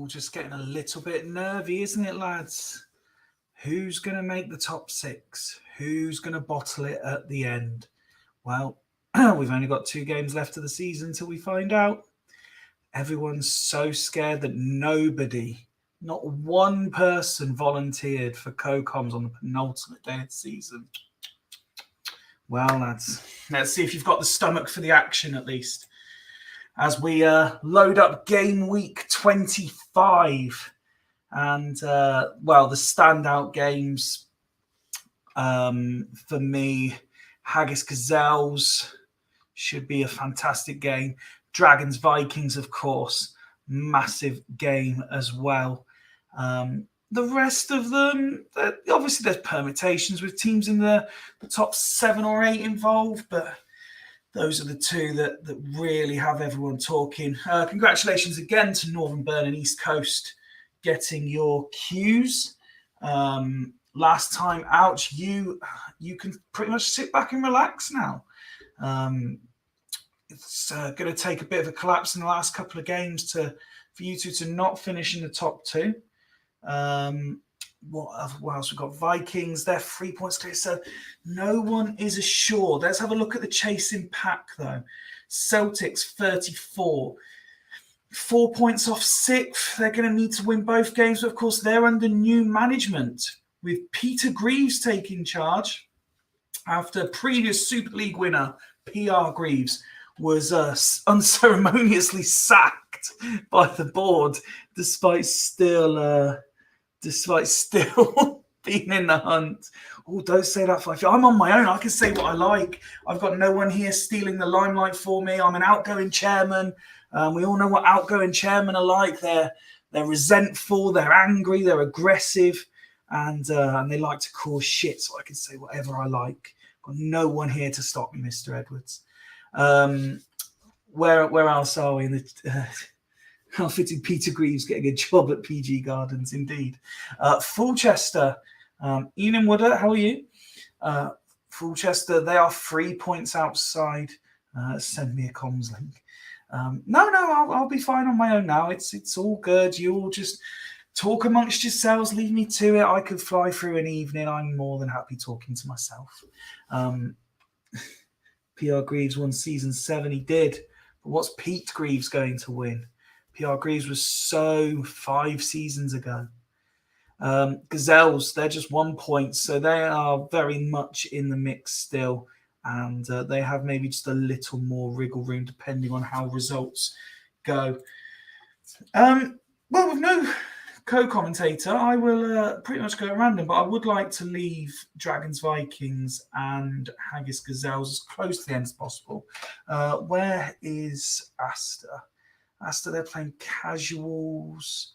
just getting a little bit nervy, isn't it, lads? Who's going to make the top 6? Who's going to bottle it at the end? Well, we've only got 2 games left of the season till we find out. Everyone's so scared that nobody, not one person, volunteered for co-coms on the penultimate day of the season. Well, lads, let's see if you've got the stomach for the action at least. As we load up game week 25. And, well, the standout games for me, Haggis Gazelles should be a fantastic game. Dragons Vikings, of course, massive game as well. The rest of them, obviously there's permutations with teams in the top 7 or 8 involved, but those are the 2 that really have everyone talking. Congratulations again to Northern Burn and East Coast getting your cues. Last time out, you can pretty much sit back and relax now. It's going to take a bit of a collapse in the last couple of games for you two to not finish in the top 2. What else? We've got Vikings. They're 3 points clear, so no one is assured. Let's have a look at the chasing pack, though. Celtics 34. 4 points off 6th. They're going to need to win both games, but of course they're under new management with Peter Greaves taking charge after previous Super League winner PR Greaves was unceremoniously sacked by the board despite still being in the hunt. Oh, don't say that, Fyfie. I'm on my own. I can say what I like. I've got no one here stealing the limelight for me. I'm an outgoing chairman. We all know what outgoing chairmen are like. They're resentful, they're angry, they're aggressive, and they like to cause shit, so I can say whatever I like. Got no one here to stop me, Mr. Edwards. Where else are we in the... How fitting Peter Greaves getting a job at PG Gardens, indeed. Fulchester, Ian Wooder, how are you? Fulchester, they are 3 points outside. Send me a comms link. No, I'll be fine on my own now. It's all good. You all just talk amongst yourselves. Leave me to it. I could fly through an evening. I'm more than happy talking to myself. PR Greaves won season 7. He did. But what's Pete Greaves going to win? PR Greaves was so 5 seasons ago. Gazelles, they're just 1 point. So they are very much in the mix still. And they have maybe just a little more wriggle room depending on how results go. Well, with no co-commentator, I will pretty much go at random, but I would like to leave Dragons Vikings and Haggis Gazelles as close to the end as possible. Where is Asta? Asta, they're playing casuals.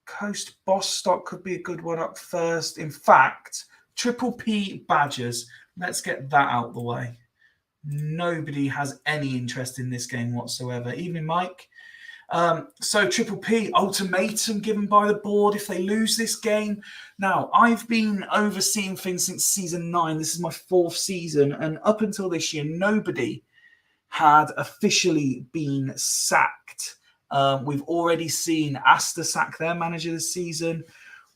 Coast Bostock could be a good one up first. In fact, Triple P Badgers. Let's get that out the way. Nobody has any interest in this game whatsoever. Evening, Mike. So Triple P, ultimatum given by the board if they lose this game. Now, I've been overseeing things since season 9. This is my 4th season. And up until this year, nobody had officially been sacked. We've already seen Asta sack their manager this season.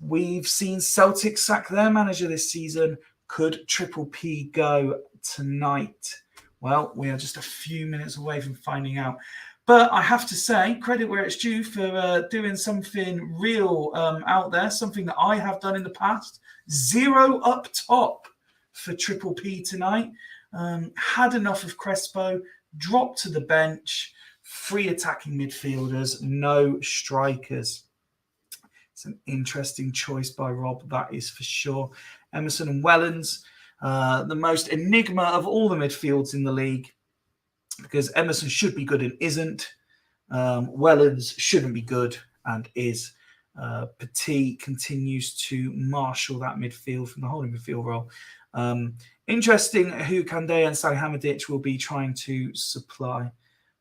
We've seen Celtic sack their manager this season. Could Triple P go tonight? Well, we are just a few minutes away from finding out. But I have to say, credit where it's due for doing something real out there, something that I have done in the past. 0 up top for Triple P tonight. Had enough of Crespo, dropped to the bench, 3 attacking midfielders, no strikers. It's an interesting choice by Rob, that is for sure. Emerson and Wellens, the most enigma of all the midfields in the league, because Emerson should be good and isn't. Wellens shouldn't be good and is. Petit continues to marshal that midfield from the holding midfield role. Interesting who Kande and Salihamidzic will be trying to supply.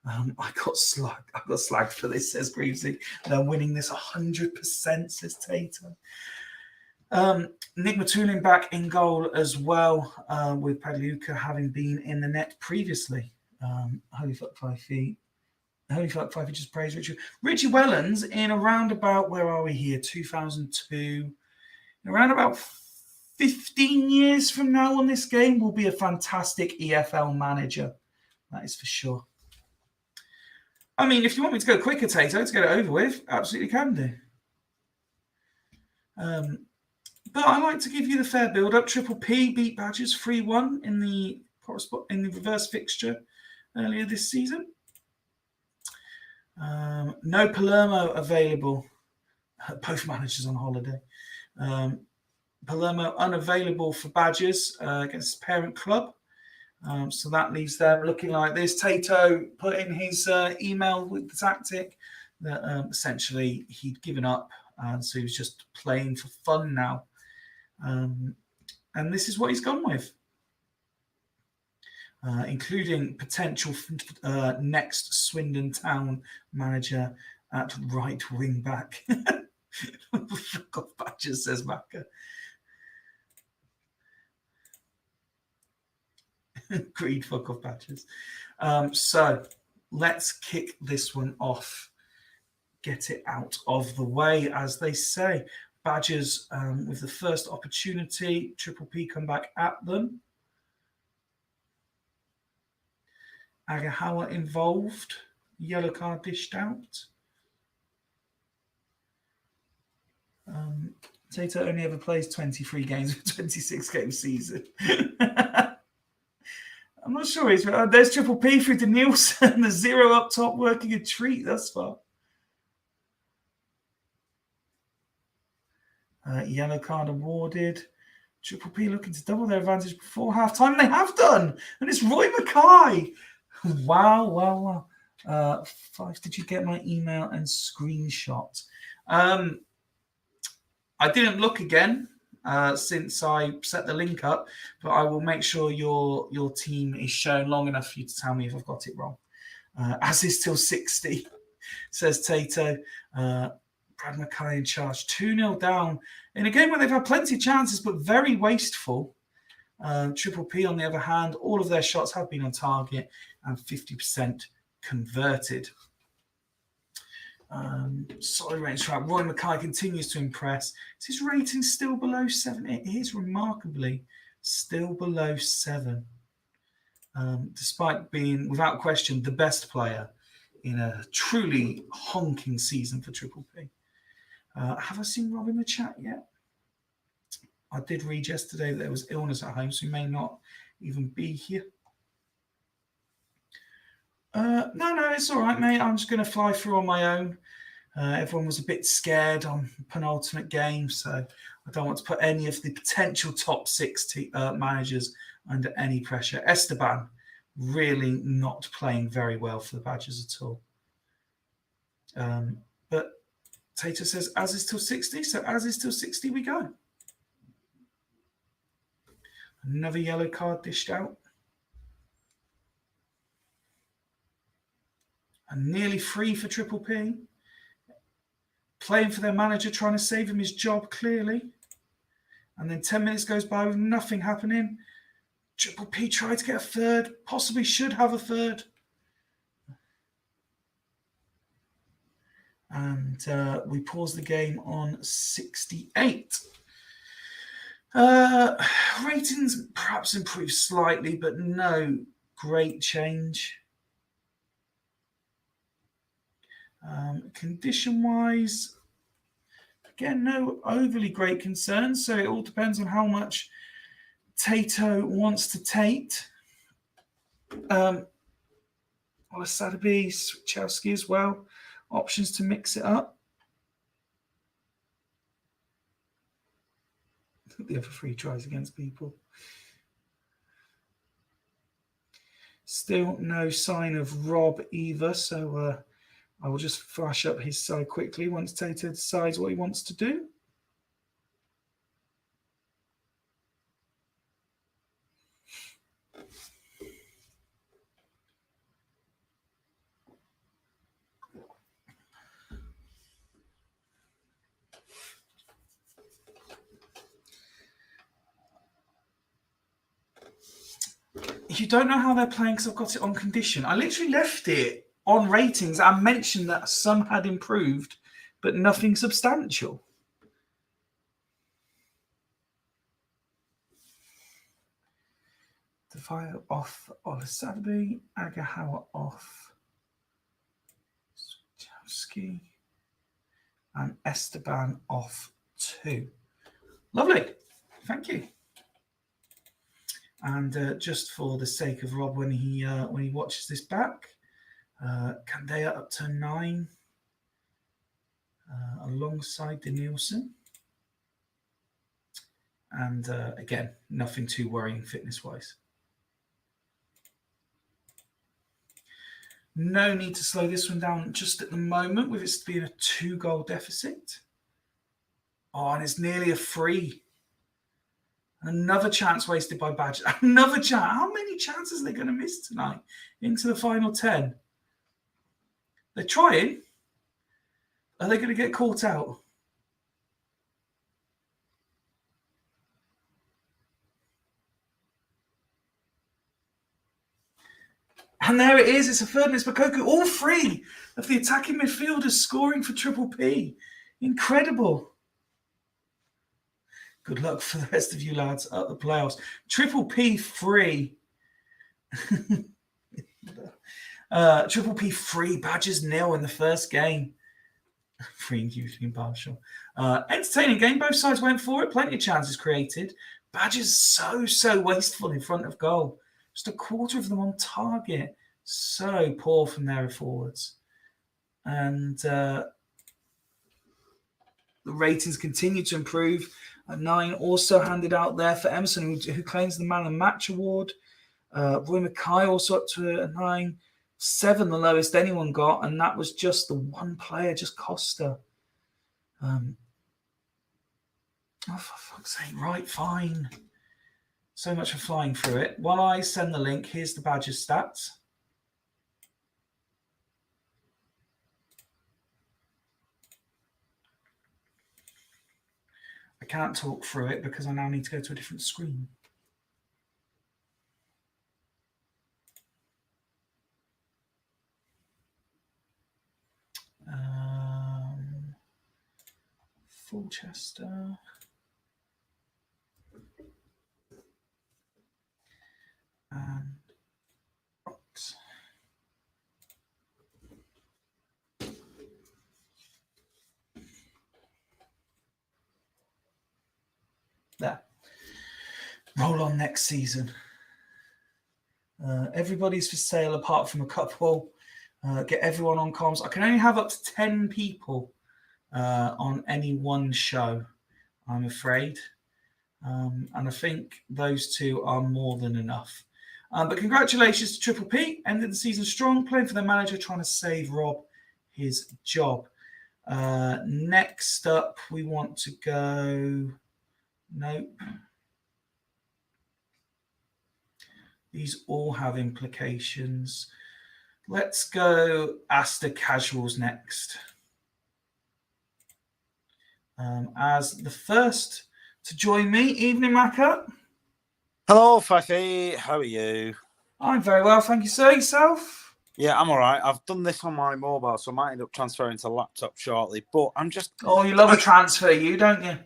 I got slagged for this, says Greavesy. They're winning this 100%, says Tater. Nick Matulin back in goal as well, with Pagliuca having been in the net previously. Holy fuck, Fyfie. Holy fuck, Fyfie just praised Richie. Richie Wellens in around about, where are we here? 2002. Around about 15 years from now on this game will be a fantastic EFL manager. That is for sure. I mean, if you want me to go quicker, Tato, to get it over with, absolutely can do. But I like to give you the fair build-up. Triple P beat Badgers 3-1 in the reverse fixture earlier this season. No Palermo available. Both managers on holiday. Palermo unavailable for Badgers against his parent club. So that leaves them looking like this. Tato put in his email with the tactic that essentially he'd given up. So he was just playing for fun now. And this is what he's gone with. Including potential next Swindon Town manager at right wing back. Fuck off, Badgers, says Macca. Agreed, fuck off, Badgers. So let's kick this one off. Get it out of the way, as they say. Badgers with the first opportunity. Triple P come back at them. Agahawa involved. Yellow card dished out. Tato only ever plays 23 games of a 26-game season. I'm not sure. There's Triple P through to Nielsen. The 0 up top working a treat thus far. Yellow card awarded. Triple P looking to double their advantage before half-time. They have done. And it's Roy Mackay. Wow. Fyfe, did you get my email and screenshot? I didn't look again since I set the link up, but I will make sure your team is shown long enough for you to tell me if I've got it wrong. As is till 60, says Tato. Brad Mackay in charge, 2-0 down in a game where they've had plenty of chances, but very wasteful. Triple P, on the other hand, all of their shots have been on target and 50% converted. Solid range trap. Roy Mackay continues to impress. Is his rating still below 7? It is remarkably still below 7. Despite being, without question, the best player in a truly honking season for Triple P. Have I seen Rob in the chat yet? I did read yesterday that there was illness at home, so he may not even be here. No, it's all right, mate. I'm just going to fly through on my own. Everyone was a bit scared on penultimate game, so I don't want to put any of the potential top 6 managers under any pressure. Esteban really not playing very well for the Badgers at all. But Tato says, as is till 60, so as is till 60 we go. Another yellow card dished out. And nearly free for Triple P. Playing for their manager, trying to save him his job, clearly. And then 10 minutes goes by with nothing happening. Triple P tried to get a third, possibly should have a third. And we pause the game on 68. Ratings perhaps improved slightly, but no great change. Condition-wise, again, no overly great concerns. So it all depends on how much Tato wants to take. Olasadabi, Swachowski as well. Options to mix it up. The other 3 tries against people. Still no sign of Rob either, so I will just flash up his side quickly once Tato decides what he wants to do. You don't know how they're playing because I've got it on condition. I literally left it on ratings and mentioned that some had improved, but nothing substantial. Defire off Olasadebe, Agahawa off Chowski, and Esteban off 2. Lovely. Thank you. And just for the sake of Rob, when he watches this back, Candea up to 9 alongside Danielson. And again, nothing too worrying fitness-wise. No need to slow this one down just at the moment with it being a 2-goal deficit. Oh, and it's nearly a free. Another chance wasted by Badger. Another chance. How many chances are they going to miss tonight into the final 10? They're trying. Are they going to get caught out? And there it is. It's a third, and it's Bakoku. All 3 of the attacking midfielders scoring for Triple P. Incredible. Good luck for the rest of you lads at the playoffs. Triple P 3. Triple P 3. Badgers 0 in the first game. Free and hugely impartial. Entertaining game. Both sides went for it. Plenty of chances created. Badgers so wasteful in front of goal. Just a quarter of them on target. So poor from their forwards. And the ratings continue to improve. A 9 also handed out there for Emerson, who claims the Man of the Match award. Roy Mackay also up to a 9. 7, the lowest anyone got, and that was just the one player, just Costa. Oh, for fuck's sake. Right, fine. So much for flying through it. While I send the link, here's the Badgers stats. I can't talk through it because I now need to go to a different screen. Fulchester. And Rocks. There. Roll on next season. Everybody's for sale apart from a couple. Get everyone on comms. I can only have up to 10 people on any one show, I'm afraid. And I think those 2 are more than enough. But congratulations to Triple P. Ended the season strong, playing for their manager, trying to save Rob his job. Next up, we want to go... Nope. These all have implications. Let's go Asta Casuals next. As the first to join me, evening Macca. Hello, Fyfie. How are you? I'm very well, thank you, sir. Yourself? Yeah, I'm all right. I've done this on my mobile, so I might end up transferring to laptop shortly. But I'm just... Oh, you love a transfer, you, don't you?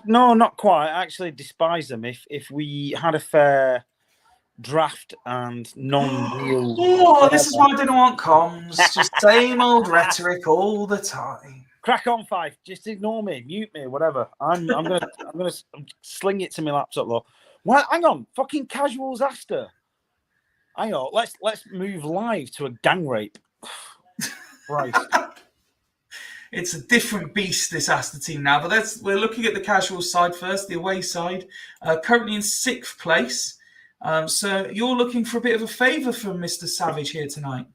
No, not quite. I actually despise them. If we had a fair draft and non-deal... Oh, this is why I didn't want comms. Just same old rhetoric all the time. Crack on, Fyfe. Just ignore me, mute me, whatever. I'm gonna sling it to my laptop though. Well, hang on, fucking Casuals Asta. Hang on, let's move live to a gang rape. Right. It's a different beast, this Asta team now, but we're looking at the Casuals side first, the away side, currently in 6th place. So you're looking for a bit of a favour from Mr. Savage here tonight.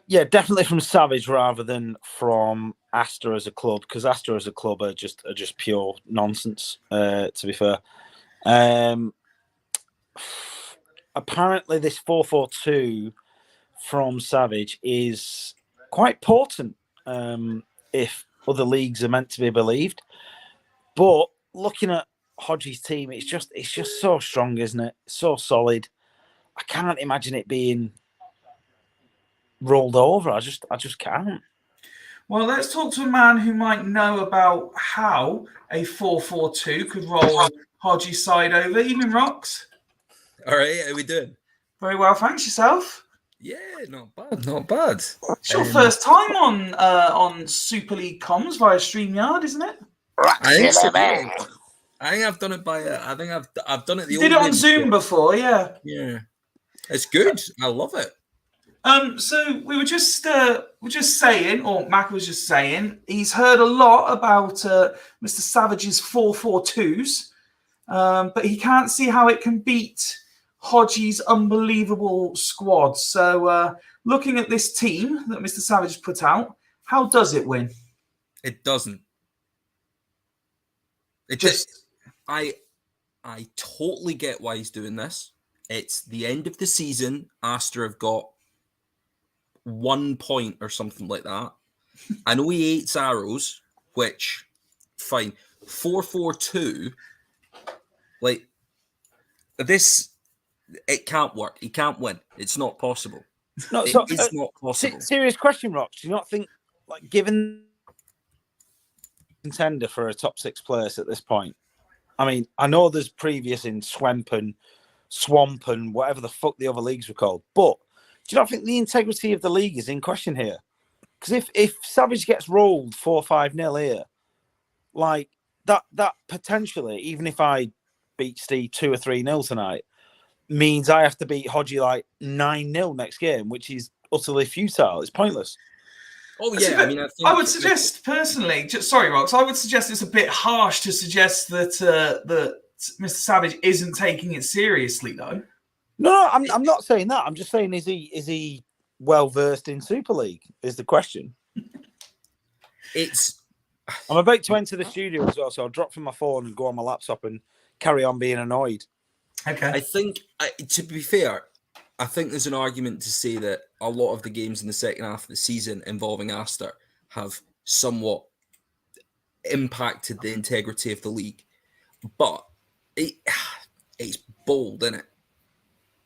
Yeah, definitely from Savage rather than from Asta as a club, because Asta as a club are just pure nonsense. To be fair, apparently this 4-4-2 from Savage is quite potent. If other leagues are meant to be believed, but looking at Hodge's team, it's just so strong, isn't it? So solid. I can't imagine it being rolled over. I just can't. Well, let's talk to a man who might know about how a 4-4-2 could roll Hodgie's side over. Evening, Rocks. All right, how we doing? Very well, thanks. Yourself? Yeah, not bad, not bad. It's your first time on Super League comms via StreamYard, isn't it? I think so. I think I've done it I think I've done it the You old did it way on Zoom before, yeah. Yeah, it's good. I love it. So we were just saying, or Mac was just saying, he's heard a lot about Mr. Savage's 4-4-2s, but he can't see how it can beat Hodgie's unbelievable squad. So looking at this team that Mr. Savage put out, how does it win? It doesn't. I totally get why he's doing this. It's the end of the season. Astor have got 1 point or something like that. I know he hates arrows, which fine. 4-4-2, like this, it can't work. He can't win. It's not possible. No, it's not possible. Serious question, Rox. Do you not think, like, given contender for a top 6 place at this point? I mean, I know there's previous in Swamp and whatever the fuck the other leagues were called, but do you not think the integrity of the league is in question here? Because if Savage gets rolled 4-5-0 here, like that potentially, even if I beat Steve 2 or 3-0 tonight, means I have to beat Hodgie like 9-0 next game, which is utterly futile. It's pointless. Oh yeah, I mean, I would suggest personally. Sorry, Rox. I would suggest it's a bit harsh to suggest that that Mr. Savage isn't taking it seriously, though. No, I'm not saying that. I'm just saying, is he well versed in Super League? Is the question. I'm about to enter the studio as well, so I'll drop from my phone and go on my laptop and carry on being annoyed. Okay. I think, to be fair, I think there's an argument to say that a lot of the games in the second half of the season involving Astor have somewhat impacted the integrity of the league. But it's bold, isn't it?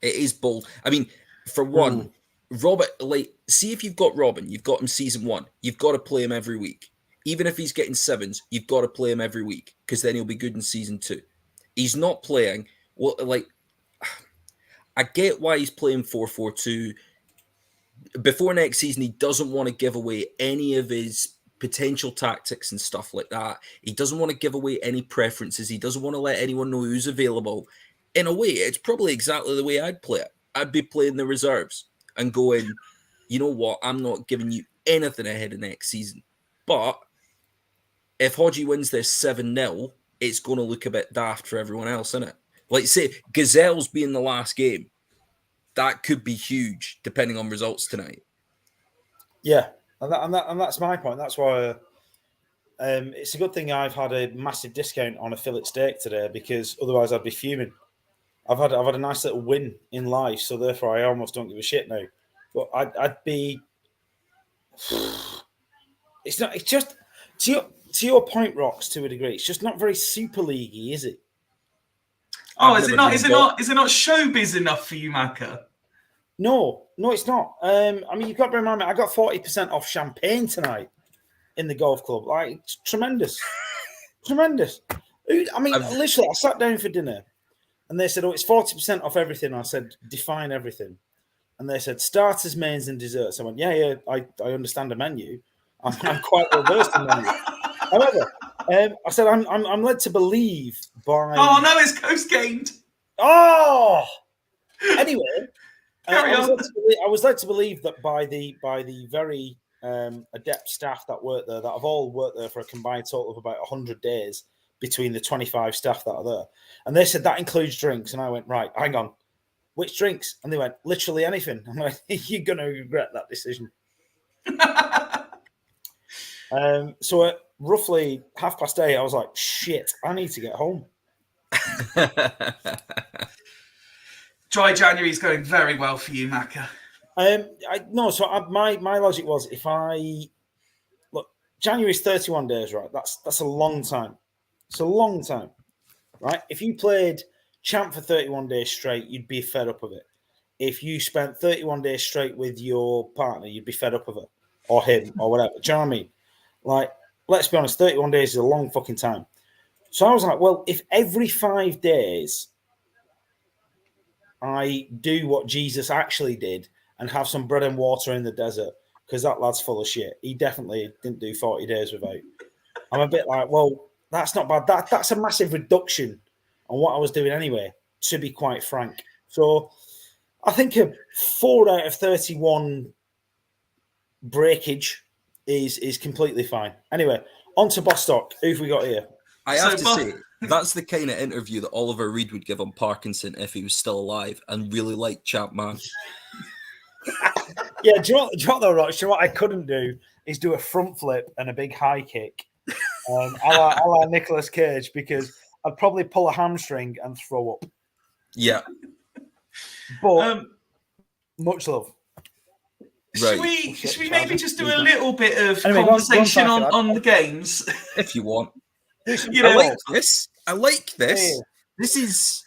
It is bold. I mean, for one, Robert, like, see if you've got Robin, you've got him season 1, you've got to play him every week. Even if he's getting 7s, you've got to play him every week because then he'll be good in season 2. He's not playing. Well, like, I get why he's playing 4-4-2. Before next season, he doesn't want to give away any of his potential tactics and stuff like that. He doesn't want to give away any preferences. He doesn't want to let anyone know who's available. In a way, it's probably exactly the way I'd play it. I'd be playing the reserves and going, you know what, I'm not giving you anything ahead of next season. But if Hodgie wins this 7-0, it's going to look a bit daft for everyone else, isn't it? Like, say, Gazelle's being the last game. That could be huge, depending on results tonight. Yeah, and that's my point. That's why it's a good thing I've had a massive discount on a fillet steak today, because otherwise I'd be fuming. I've had a nice little win in life, so therefore I almost don't give a shit now. But I'd be. It's not. It's just to your point, Rox. To a degree, it's just not very Super League-y, is it? Oh, is it not? Is it not showbiz enough for you, Macca? No, it's not. I mean, you've got to remind me, I got 40% off champagne tonight in the golf club. Like, it's tremendous. Tremendous. I mean, literally, I sat down for dinner and they said, oh, it's 40% off everything. I said, define everything. And they said, starters, mains, and desserts. I went, yeah, I understand the menu. I'm quite well versed in the menu. However, I said, I'm led to believe by. Oh no, it's Coast gained. Oh, anyway, I was led to believe that by the very adept staff that work there, that have all worked there for a combined total of about 100 days between the 25 staff that are there, and they said that includes drinks, and I went, right, hang on, which drinks? And they went, literally anything. I'm like, you're gonna regret that decision. So at roughly 8:30, I was like, shit, I need to get home. Dry January is going very well for you, Macca. My logic was, if January's 31 days, right? That's a long time. It's a long time, right? If you played champ for 31 days straight, you'd be fed up of it. if you spent 31 days straight with your partner, you'd be fed up of her or him or whatever. Do you know what I mean? Like, let's be honest, 31 days is a long fucking time. So I was like, well, if every 5 days I do what Jesus actually did and have some bread and water in the desert, because that lad's full of shit. He definitely didn't do 40 days without. I'm a bit like, well, that's not bad. That's a massive reduction on what I was doing anyway, to be quite frank. So I think a 4 out of 31 breakage is completely fine. Anyway, on to Bostock. Who've we got here? I have to say, that's the kind of interview that Oliver Reed would give on Parkinson if he was still alive and really liked Chapman. Yeah, do you know what though, Roch? Do you know what I couldn't do is do a front flip and a big high kick, a la Nicolas Cage, because I'd probably pull a hamstring and throw up. Yeah. But much love. Right. Should we maybe just do a little bit of conversation on the games? If you want. You know, I like this. Yeah. This is...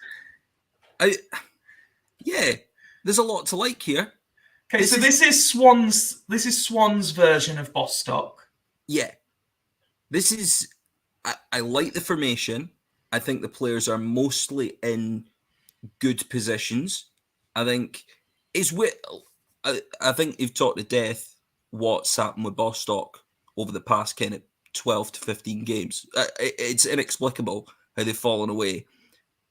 yeah, there's a lot to like here. Okay, this is Swan's version of Bostock. Yeah. This is... I like the formation. I think the players are mostly in good positions. I think it's I think you've talked to death what's happened with Bostock over the past kind of 12 to 15 games. It's inexplicable how they've fallen away.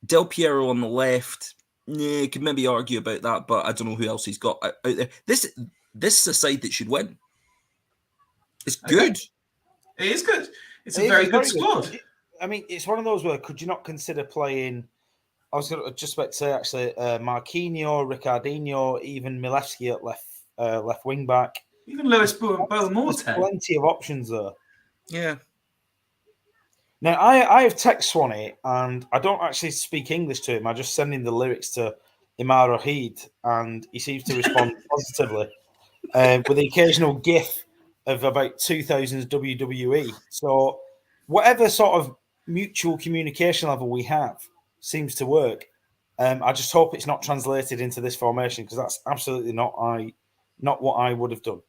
Del Piero on the left, you could maybe argue about that, but I don't know who else he's got out there. This is a side that should win. It's good. It is good. It's a very good squad. I mean, it's one of those where could you not consider playing... I was just about to say, actually, Marquinhos, Ricardinho, even Milevski at left wing back. Even Lewis Boumorte. There's plenty of options there. Yeah. Now, I have text Swanee, and I don't actually speak English to him. I just send him the lyrics to Imar Rahid, and he seems to respond positively with the occasional gif of about 2000s WWE. So whatever sort of mutual communication level we have seems to work. I just hope it's not translated into this formation, because that's absolutely not what I would have done.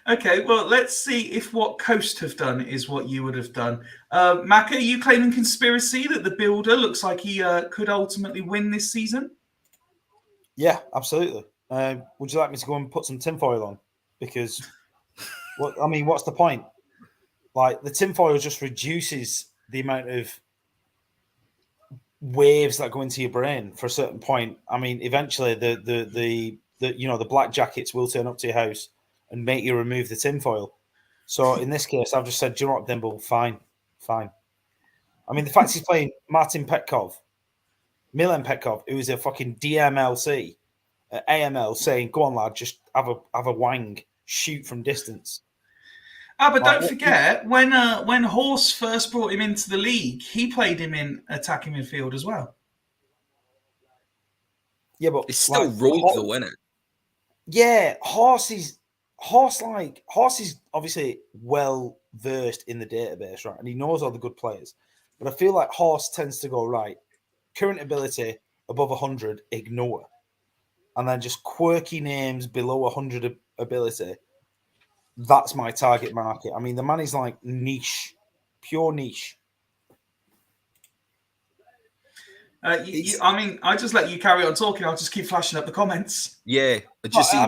Okay, well, let's see if what Coast have done is what you would have done. Mac, are you claiming conspiracy that the builder looks like he could ultimately win this season? Yeah, absolutely. Would you like me to go and put some tinfoil on? Because, what's the point? Like, the tinfoil just reduces the amount of waves that go into your brain for a certain point. I mean, eventually the black jackets will turn up to your house and make you remove the tinfoil. So in this case, I've just said, do you know what, Dimble? Fine. I mean, the fact he's playing Milan Petkov, who is a fucking DMLC, AML, saying, go on, lad, just have a wang, shoot from distance. But don't forget, when Horse first brought him into the league, he played him in attacking midfield as well. Yeah, but it's still rogue though, isn't it? Yeah, Horse is obviously well versed in the database, right? And he knows all the good players. But I feel like Horse tends to go, right, current ability above 100, ignore. And then just quirky names below 100 ability. That's my target market. I mean, the man is like niche, pure niche. I just let you carry on talking. I'll just keep flashing up the comments. Yeah, I just see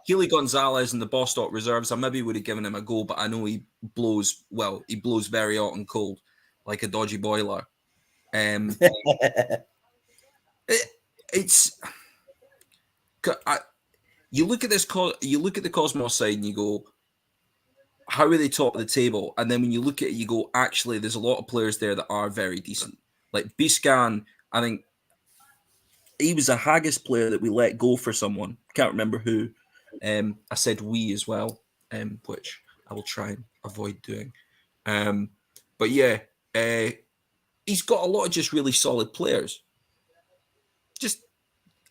Keely Gonzalez in the Bostock reserves. I maybe would have given him a go, but I know he blows very hot and cold, like a dodgy boiler. You look at this. You look at the Cosmos side, and you go, "How are they top of the table?" And then when you look at it, you go, "Actually, there's a lot of players there that are very decent." Like Biscan, I think he was a Haggis player that we let go for someone. Can't remember who. I said we as well, which I will try and avoid doing. But yeah, he's got a lot of just really solid players.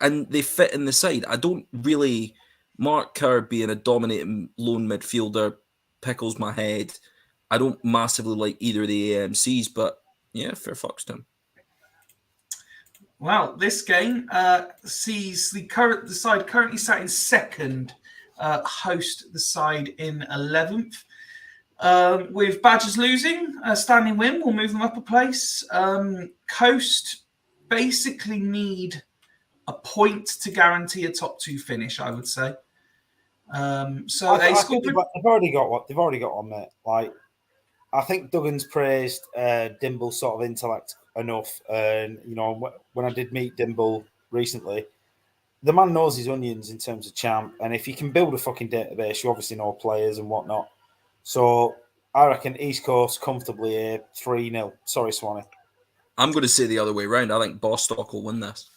And they fit in the side. I don't really... Mark Kerr being a dominating lone midfielder pickles my head. I don't massively like either of the AMCs, but yeah, fair fucks to him. Well, this game sees the side currently sat in second host the side in 11th. With Badgers losing, a standing win will move them up a place. Coast basically need a point to guarantee a top 2 finish, I would say. So I think they've already got what they've already got on there. Like, I think Duggan's praised Dimble's sort of intellect enough, and when I did meet Dimble recently, the man knows his onions in terms of champ, and if you can build a fucking database, you obviously know players and whatnot. So I reckon East Coast comfortably here 3-0. Sorry, Swanee. I'm going to say the other way around. I think Bostock will win this.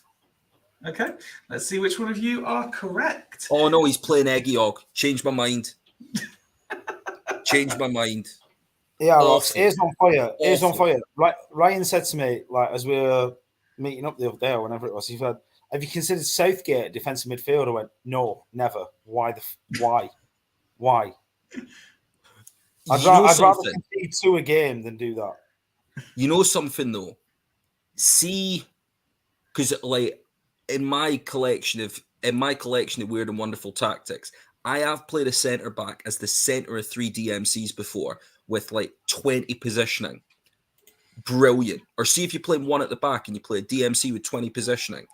Okay, let's see which one of you are correct. Oh no, he's playing Eggyog. Change my mind. Change my mind. Yeah, Ross, ears on fire. Ears on fire. Ryan said to me, like, as we were meeting up the other day or whenever it was, he said, "Have you considered Southgate a defensive midfielder?" I went, "No, never. Why? Why? I'd rather concede 2 a game than do that." You know something though? See, because like in my collection of weird and wonderful tactics, I have played a centre back as the centre of 3 DMCs before with like 20 positioning. Brilliant. Or see if you play one at the back and you play a DMC with 20 positioning.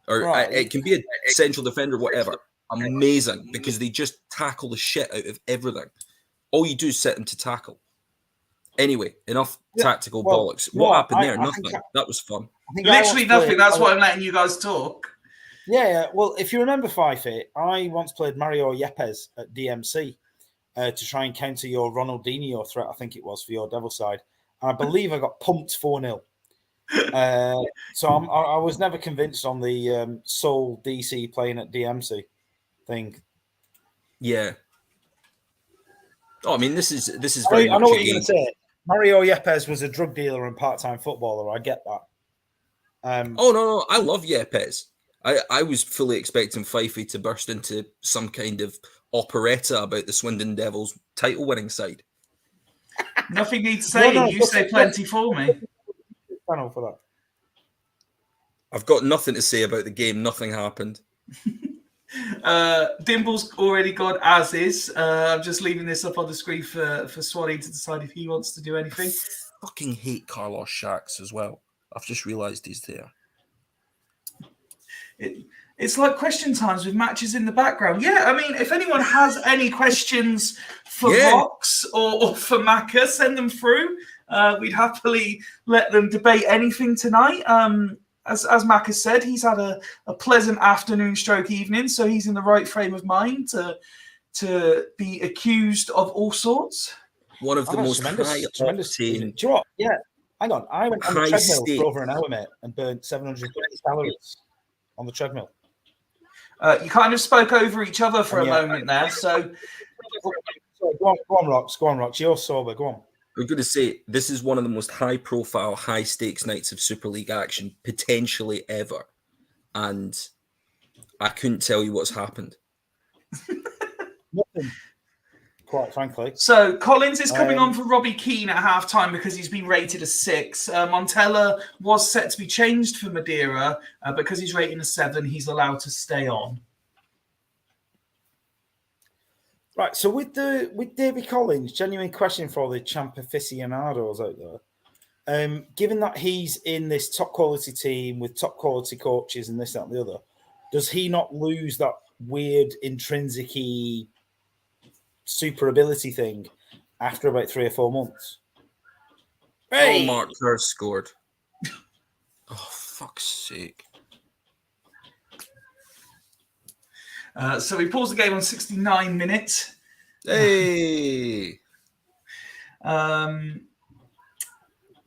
Or it can be a central defender, whatever. Amazing, because they just tackle the shit out of everything. All you do is set them to tackle. Anyway, enough tactical bollocks. What happened there? Nothing. That was fun. Literally nothing. That's why I'm letting you guys talk. Yeah. Well, if you remember Fyfie, I once played Mario Yepes at DMC to try and counter your Ronaldinho threat, I think it was, for your Devil side. And I believe I got pumped 4-0. So I was never convinced on the Seoul DC playing at DMC thing. Yeah. Oh, I mean, this is very much. I know what you're going to say. Mario Yepes was a drug dealer and part-time footballer. I get that. No, I love Yepes. I was fully expecting Fyfie to burst into some kind of operetta about the Swindon Devils title-winning side. Nothing needs saying. You say plenty for me. Channel for that. I've got nothing to say about the game. Nothing happened. Dimble's already gone as is. I'm just leaving this up on the screen for Swanee to decide if he wants to do anything. I fucking hate Carlos Shax as well. I've just realised he's there. It's like question times with matches in the background. Yeah, I mean, if anyone has any questions for Vox or for Macca, send them through. We'd happily let them debate anything tonight. As Macca said, he's had a pleasant afternoon stroke evening, so he's in the right frame of mind to be accused of all sorts. One of the most tremendous. Do you know what? Yeah, hang on. I went on the treadmill for over an hour, mate, and burned 700 calories on the treadmill. You kind of spoke over each other for a moment there, so... Go on, Rocks. You're sober. Go on. I'm going to say this is one of the most high-profile, high-stakes nights of Super League action potentially ever, and I couldn't tell you what's happened. Nothing, quite frankly. So Collins is coming on for Robbie Keane at halftime because he's been rated a 6. Montella was set to be changed for Madeira, because he's rating a 7. He's allowed to stay on. Right, so with Davy Collins, genuine question for the champ aficionados out there. Given that he's in this top quality team with top quality coaches and this, that, and the other, does he not lose that weird intrinsic super ability thing after about 3 or 4 months? Hey! Oh, Mark Kerr scored. Oh, fuck's sake. So we paused the game on 69 minutes. Hey!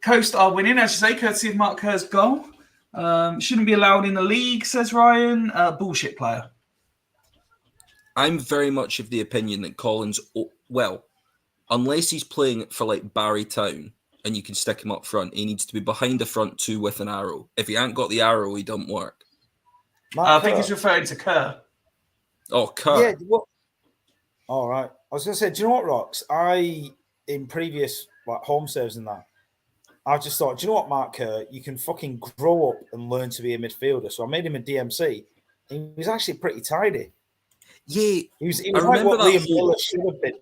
Coast are winning, as you say, courtesy of Mark Kerr's goal. Shouldn't be allowed in the league, says Ryan. Bullshit player. I'm very much of the opinion that Collins, well, unless he's playing for like Barry Town and you can stick him up front, he needs to be behind the front 2 with an arrow. If he ain't got the arrow, he don't work. I think he's referring to Kerr. Oh, Kerr. Yeah, well, all right. I was going to say, do you know what, Rox? In previous home serves and that, I just thought, do you know what, Mark Kerr? You can fucking grow up and learn to be a midfielder. So I made him a DMC. He was actually pretty tidy. Yeah, He was I like remember what that Liam Miller should have been.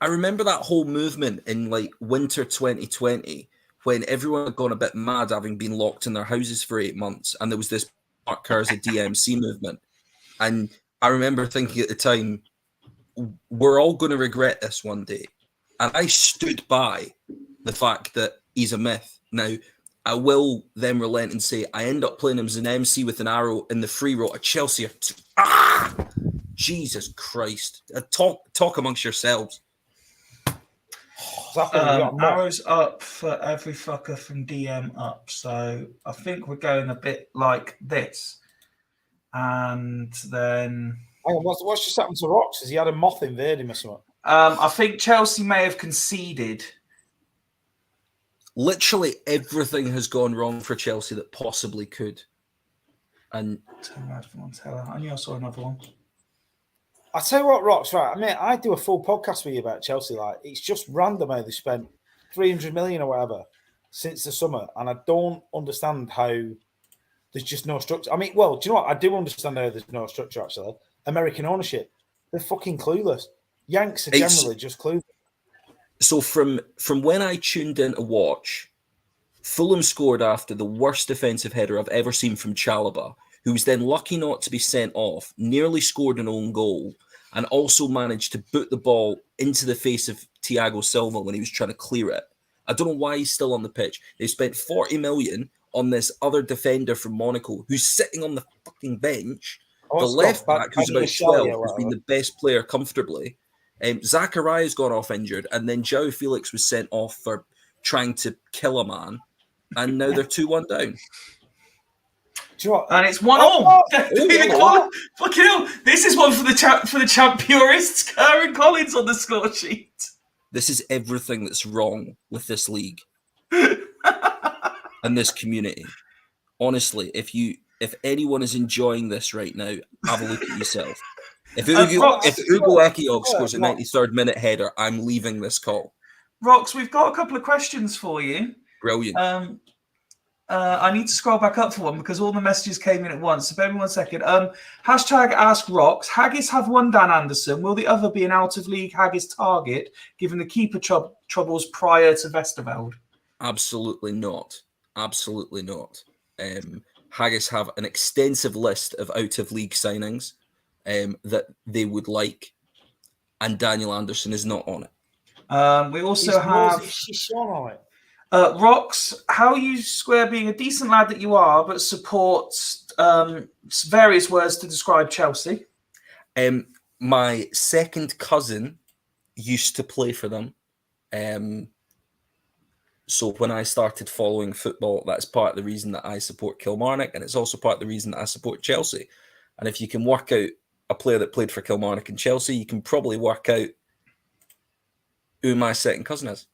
I remember that whole movement in like winter 2020 when everyone had gone a bit mad having been locked in their houses for 8 months, and there was this Mark Kerr's a DMC movement. And I remember thinking at the time, we're all going to regret this one day. And I stood by the fact that he's a myth. Now, I will then relent and say I end up playing him as an MC with an arrow in the free row at Chelsea. Ah! Jesus Christ. Talk amongst yourselves. Arrows up for every fucker from DM up. So I think we're going a bit like this. And then... Hang on, what's just happened to Rocks? Has he had a moth invade him or something? I think Chelsea may have conceded. Literally everything has gone wrong for Chelsea that possibly could. And I knew I saw another one. I tell you what, Rocks, right? I mean, I do a full podcast with you about Chelsea. Like, it's just random how they spent 300 million or whatever since the summer, and I don't understand how there's just no structure. I mean, well, do you know what? I do understand how there's no structure. Actually, American ownership, they're fucking clueless. Yanks are generally just clueless. So from when I tuned in to watch, Fulham scored after the worst defensive header I've ever seen from Chalobah, who was then lucky not to be sent off, nearly scored an own goal, and also managed to boot the ball into the face of Thiago Silva when he was trying to clear it. I don't know why he's still on the pitch. They spent 40 million on this other defender from Monaco who's sitting on the fucking bench. The left back, who's about 12, has been the best player comfortably. Zachariah's gone off injured, and then João Felix was sent off for trying to kill a man, and now they're 2-1 down. And it's 1-1. Fucking hell! This is one for the champ purists. Kerr and Collins on the score sheet. This is everything that's wrong with this league and this community. Honestly, if anyone is enjoying this right now, have a look at yourself. If Ugo Ekiog scores a 93rd minute header, I'm leaving this call. Rox, we've got a couple of questions for you. Brilliant. I need to scroll back up for one because all the messages came in at once. So bear with me 1 second. Hashtag ask Rox. Haggis have one Dan Anderson. Will the other be an out-of-league Haggis target, given the keeper troubles prior to Westerveld? Absolutely not. Absolutely not. Haggis have an extensive list of out-of-league signings that they would like, and Daniel Anderson is not on it. We also have Rox. How you square being a decent lad that you are, but supports various words to describe Chelsea? My second cousin used to play for them. So when I started following football, that's part of the reason that I support Kilmarnock, and it's also part of the reason that I support Chelsea. And if you can work out a player that played for Kilmarnock and Chelsea, you can probably work out who my second cousin is.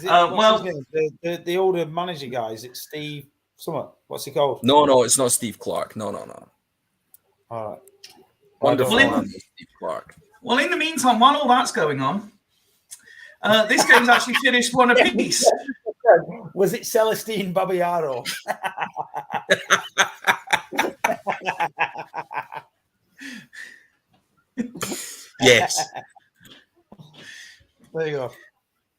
The older manager guy, is it Steve something? What's he called? No, it's not Steve Clark. No. All right. Wonderful man, Steve Clark. Well, in the meantime, while all that's going on, this game's actually finished one apiece. Was it Celestine Babayaro? Yes. There you go.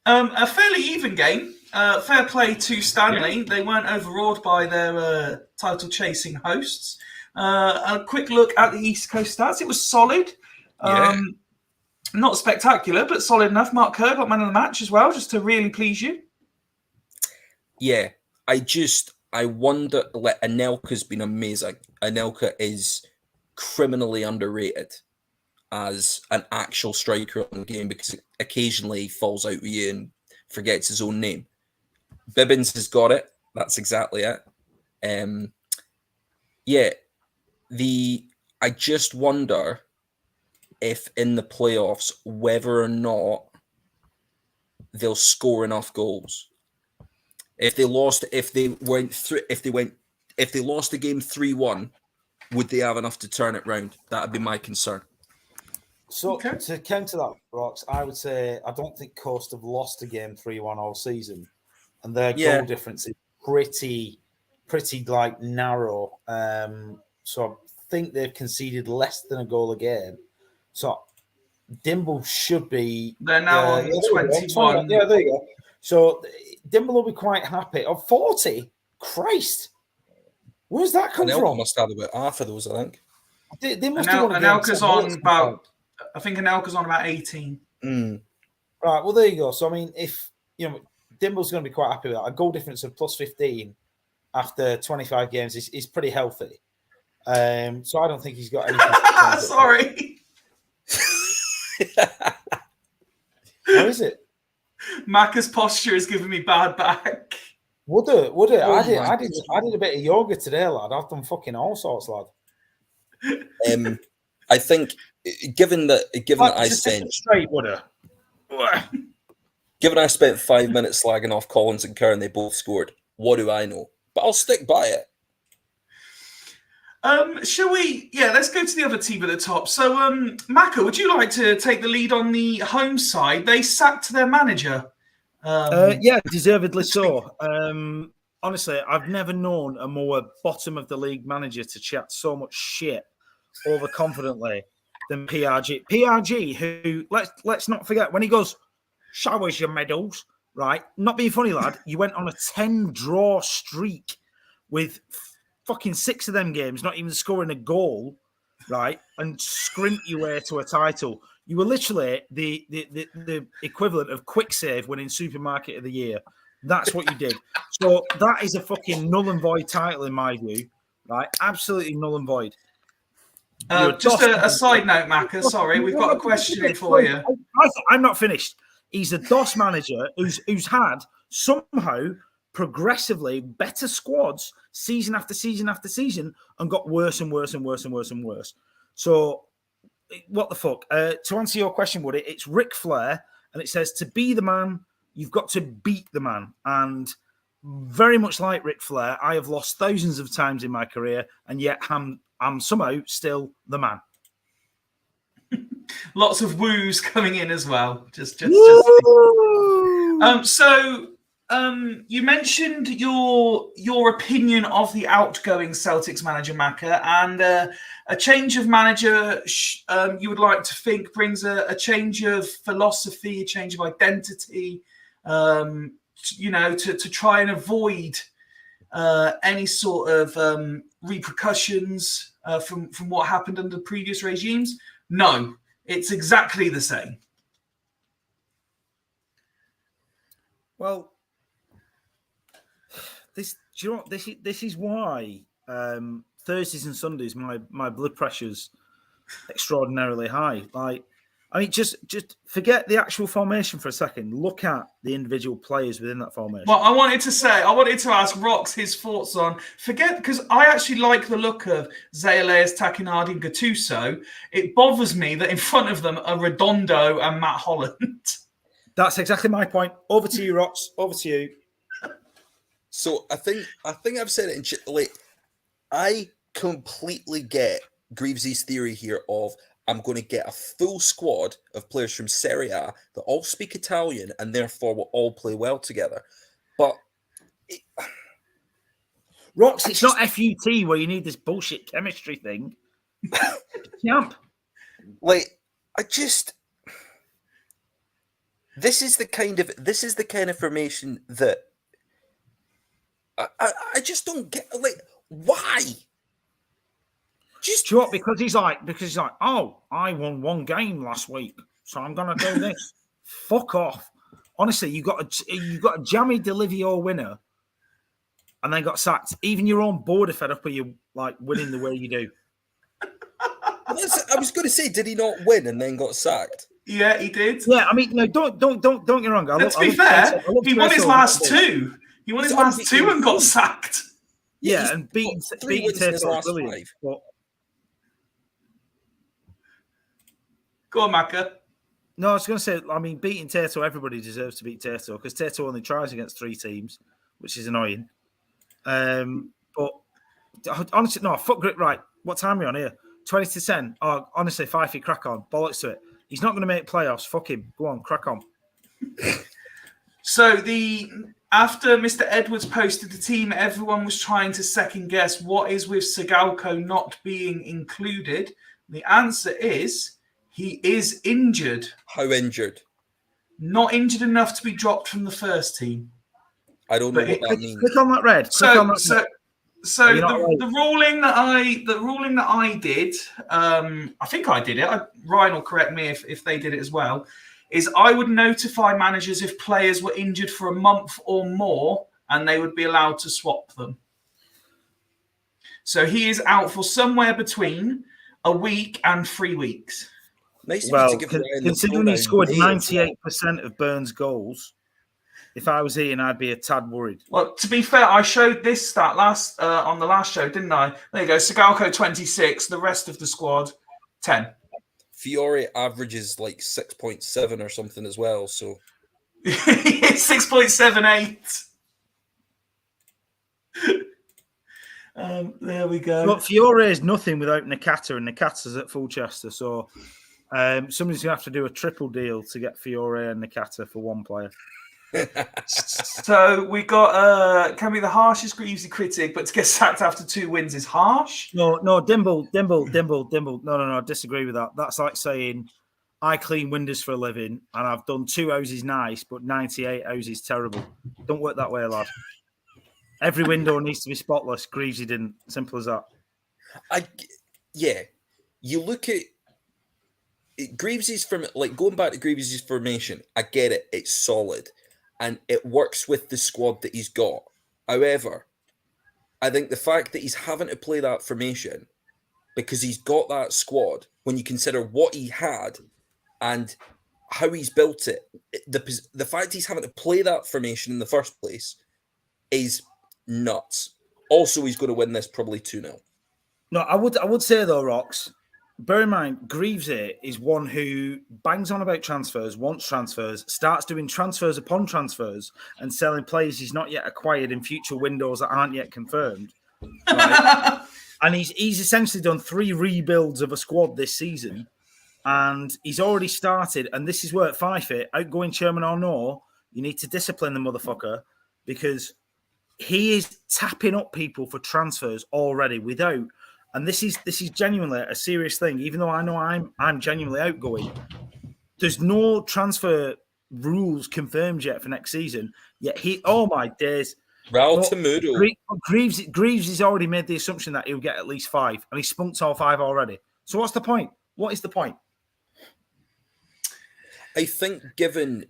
A fairly even game. Fair play to Stanley. They weren't overawed by their title-chasing hosts. A quick look at the East Coast stats. It was solid. Not spectacular, but solid enough. Mark Kerr got man of the match as well, just to really please you. Yeah. I wonder, like, Anelka's been amazing. Anelka is criminally underrated as an actual striker on the game because occasionally he falls out with you and forgets his own name. Bibbins has got it. That's exactly it. I just wonder if in the playoffs whether or not they'll score enough goals. If they lost the game 3-1, would they have enough to turn it round? That'd be my concern. So to counter that, Rox, I would say I don't think Coast have lost a game 3-1 all season. and their Yeah. goal difference is pretty like narrow. So I think they've conceded less than a goal a game. So Dimble should be. They're now on there you go. 21. Yeah, there you go. So Dimble will be quite happy. 40. Christ. Where's that come Anelka from? must have about half of those, I think. They must have won a game Anelka's on about, I think Anelka's on about 18. Mm. Right, well, there you go. So, I mean, if, Dimble's going to be quite happy with that. A goal difference of plus 15 after 25 games is pretty healthy. So I don't think he's got anything. Sorry. How is it? Macca's posture is giving me bad back. Would it? Oh I did a bit of yoga today, lad. I've done fucking all sorts, lad. I think, given that I spent straight, would it? Given I spent 5 minutes slagging off Collins and Kerr and they both scored, what do I know? But I'll stick by it. Shall we? Yeah, let's go to the other team at the top. So, Macca, would you like to take the lead on the home side? They sacked their manager. Yeah, deservedly so. Honestly, I've never known a more bottom of the league manager to chat so much shit overconfidently than PRG. PRG, who let's not forget when he goes, showers your medals, right? Not being funny, lad. You went on a 10-draw streak with fucking 6 of them games, not even scoring a goal, right? And scrimped your way to a title. You were literally the equivalent of Quick Save winning Supermarket of the Year. That's what you did. So that is a fucking null and void title in my view, right? Absolutely null and void. Just a side note, Macca. Sorry, we've got a question in for you. I'm not finished. He's a DOS manager who's had somehow progressively better squads season after season after season and got worse and worse and worse and worse and worse. So what the fuck? To answer your question, Woody, it's Ric Flair, and it says to be the man, you've got to beat the man. And very much like Ric Flair, I have lost thousands of times in my career, and yet I'm somehow still the man. Lots of woos coming in as well. Just. Woo! So you mentioned your opinion of the outgoing Celtics manager, Macca, and a change of manager you would like to think brings a change of philosophy, a change of identity, to try and avoid any sort of repercussions from what happened under previous regimes. No, it's exactly the same. Well, do you know what? This is why Thursdays and Sundays my blood pressure's extraordinarily high. Like, I mean, just forget the actual formation for a second. Look at the individual players within that formation. Well, I wanted to ask Rox his thoughts on because I actually like the look of Zayaleas, Takinardi, and Gattuso. It bothers me that in front of them are Redondo and Matt Holland. That's exactly my point. Over to you, Rox. Over to you. So I think I've said it in I completely get Greaves's theory here of I'm going to get a full squad of players from Serie A that all speak Italian and therefore will all play well together. But Rox, it's not FUT where you need this bullshit chemistry thing. Yep. This is the kind of formation that I just don't get. Like, why? Just what? Because he's like, oh, I won one game last week, so I'm gonna do this. Fuck off. Honestly, you got a jammy Delivio winner, and then got sacked. Even your own board are fed up with you like winning the way you do. I was going to say, did he not win and then got sacked? Yeah, he did. Yeah, I mean, no, don't get me wrong. To be fair, he won his last two. He won his last two and got sacked. Yeah, and beating Tato brilliant. 5. But go on, Macca. No, I was going to say, I mean, beating Tato, everybody deserves to beat Tato because Tato only tries against 3 teams, which is annoying. But honestly, no, fuck grit. Right, what time are we on here? 20 to 10. Oh, honestly, Fyfie, crack on. Bollocks to it. He's not going to make playoffs. Fuck him. Go on, crack on. So After Mr. Edwards posted the team, everyone was trying to second guess what is with Sigalko not being included. The answer is he is injured. How injured? Not injured enough to be dropped from the first team. I don't know what that means. Click on that red. Click on that red. So the ruling that I did, I think I did it. Ryan will correct me if they did it as well. Is I would notify managers if players were injured for a month or more, and they would be allowed to swap them. So he is out for somewhere between a week and 3 weeks. Nice Well, considering he scored 98% of Burns' goals, if I was Ian, I'd be a tad worried. Well, to be fair, I showed this stat on the last show, didn't I? There you go. Sigalko 26, the rest of the squad 10. Fiore averages like 6.7 or something as well. So 6.78. There we go. But Fiore is nothing without Nakata, and Nakata's at Fulchester. So somebody's going to have to do a triple deal to get Fiore and Nakata for one player. So we got can be the harshest Greavesy critic, but to get sacked after 2 wins is harsh. No, Dimble. No, disagree with that. That's like saying I clean windows for a living and I've done 2 houses nice, but 98 houses terrible. Don't work that way, lad. Every window needs to be spotless. Greavesy didn't. Simple as that. You look at Greavesy's going back to Greavesy's formation. I get it. It's solid. And it works with the squad that he's got. However, I think the fact that he's having to play that formation because he's got that squad, when you consider what he had and how he's built it, the fact he's having to play that formation in the first place is nuts. Also, he's going to win this probably 2-0. No, I would say though, Rox, bear in mind, Greavesy is one who bangs on about transfers, wants transfers, starts doing transfers upon transfers and selling players he's not yet acquired in future windows that aren't yet confirmed. Right? And he's essentially done 3 rebuilds of a squad this season. And he's already started, and this is where at Fyfie, outgoing chairman or no, you need to discipline the motherfucker because he is tapping up people for transfers already without. And this is genuinely a serious thing. Even though I know I'm genuinely outgoing, there's no transfer rules confirmed yet for next season. Yet oh my days, Greaves has already made the assumption that he'll get at least 5, and he spunked all 5 already. So what's the point? What is the point? I think given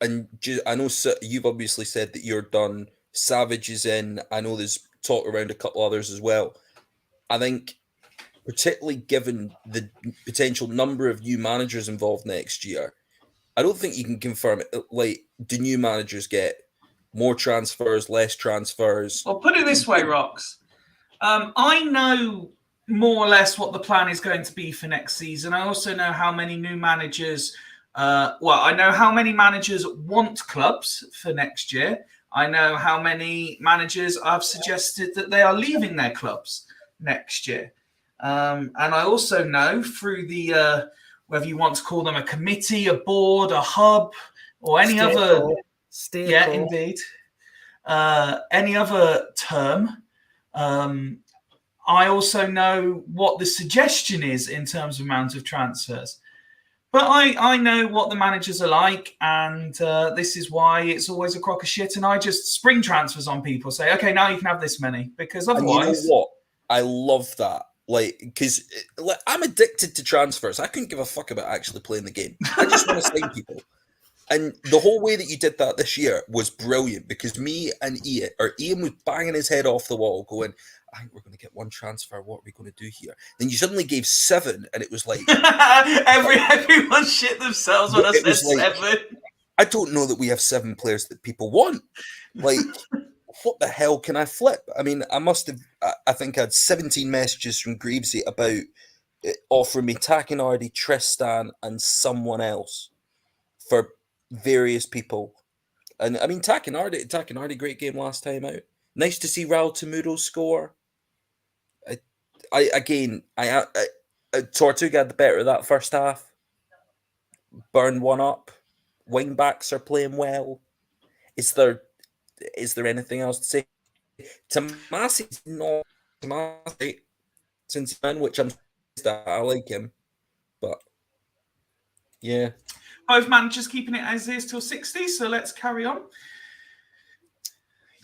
and I know you've obviously said that you're done. Savage is in. I know there's talk around a couple others as well. I think, particularly given the potential number of new managers involved next year, I don't think you can confirm it. Do new managers get more transfers, less transfers? Well, put it this way, Rox. I know more or less what the plan is going to be for next season. I also know how many new managers. I know how many managers want clubs for next year. I know how many managers I've suggested that they are leaving their clubs next year. And I also know through the, whether you want to call them a committee, a board, a hub, or any other... Yeah, indeed. Any other term. I also know what the suggestion is in terms of amount of transfers. But I know what the managers are like, and this is why it's always a crock of shit. And I just spring transfers on people, say, okay, now you can have this many, because otherwise. And you know what? I love that. Because I'm addicted to transfers. I couldn't give a fuck about actually playing the game. I just want to sign people. And the whole way that you did that this year was brilliant because me and Ian was banging his head off the wall, going, I think we're going to get 1 transfer. What are we going to do here? Then you suddenly gave 7, and it was like everyone shit themselves when I said 7. I don't know that we have 7 players that people want. What the hell can I flip? I mean, I think I had 17 messages from Greavesy about offering me Takinardi, Tristan, and someone else for various people. And I mean, Takinardi, great game last time out. Nice to see Raul Temudo score. Tortuga had the better of that first half. Burned 1 up. Wing backs are playing well. Is there anything else to say? Tomasi's not Tomasi since then, which I'm that I like him, but yeah. Both managers keeping it as is till 60, so let's carry on.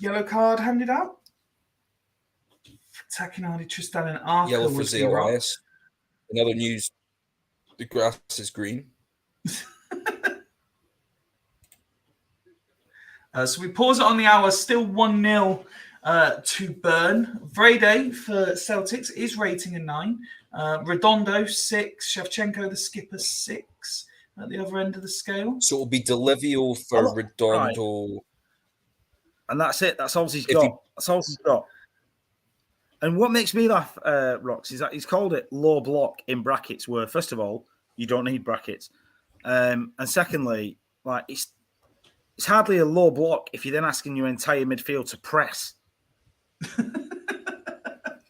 Yellow card handed out. Takinadi, Tristan, and Arca Yellow for was the rock. ZLIS. Another news, the grass is green. So we pause it on the hour, still 1-0 to Bern. Vrede for Celtics is rating a 9. Redondo, 6. Shevchenko, the skipper, 6 at the other end of the scale. So it'll be Delivio for Redondo. Right. And that's it. That's all he's got. That's all he's got. And what makes me laugh, Rox, is that he's called it low block in brackets, where, first of all, you don't need brackets. And secondly, like it's hardly a low block if you're then asking your entire midfield to press.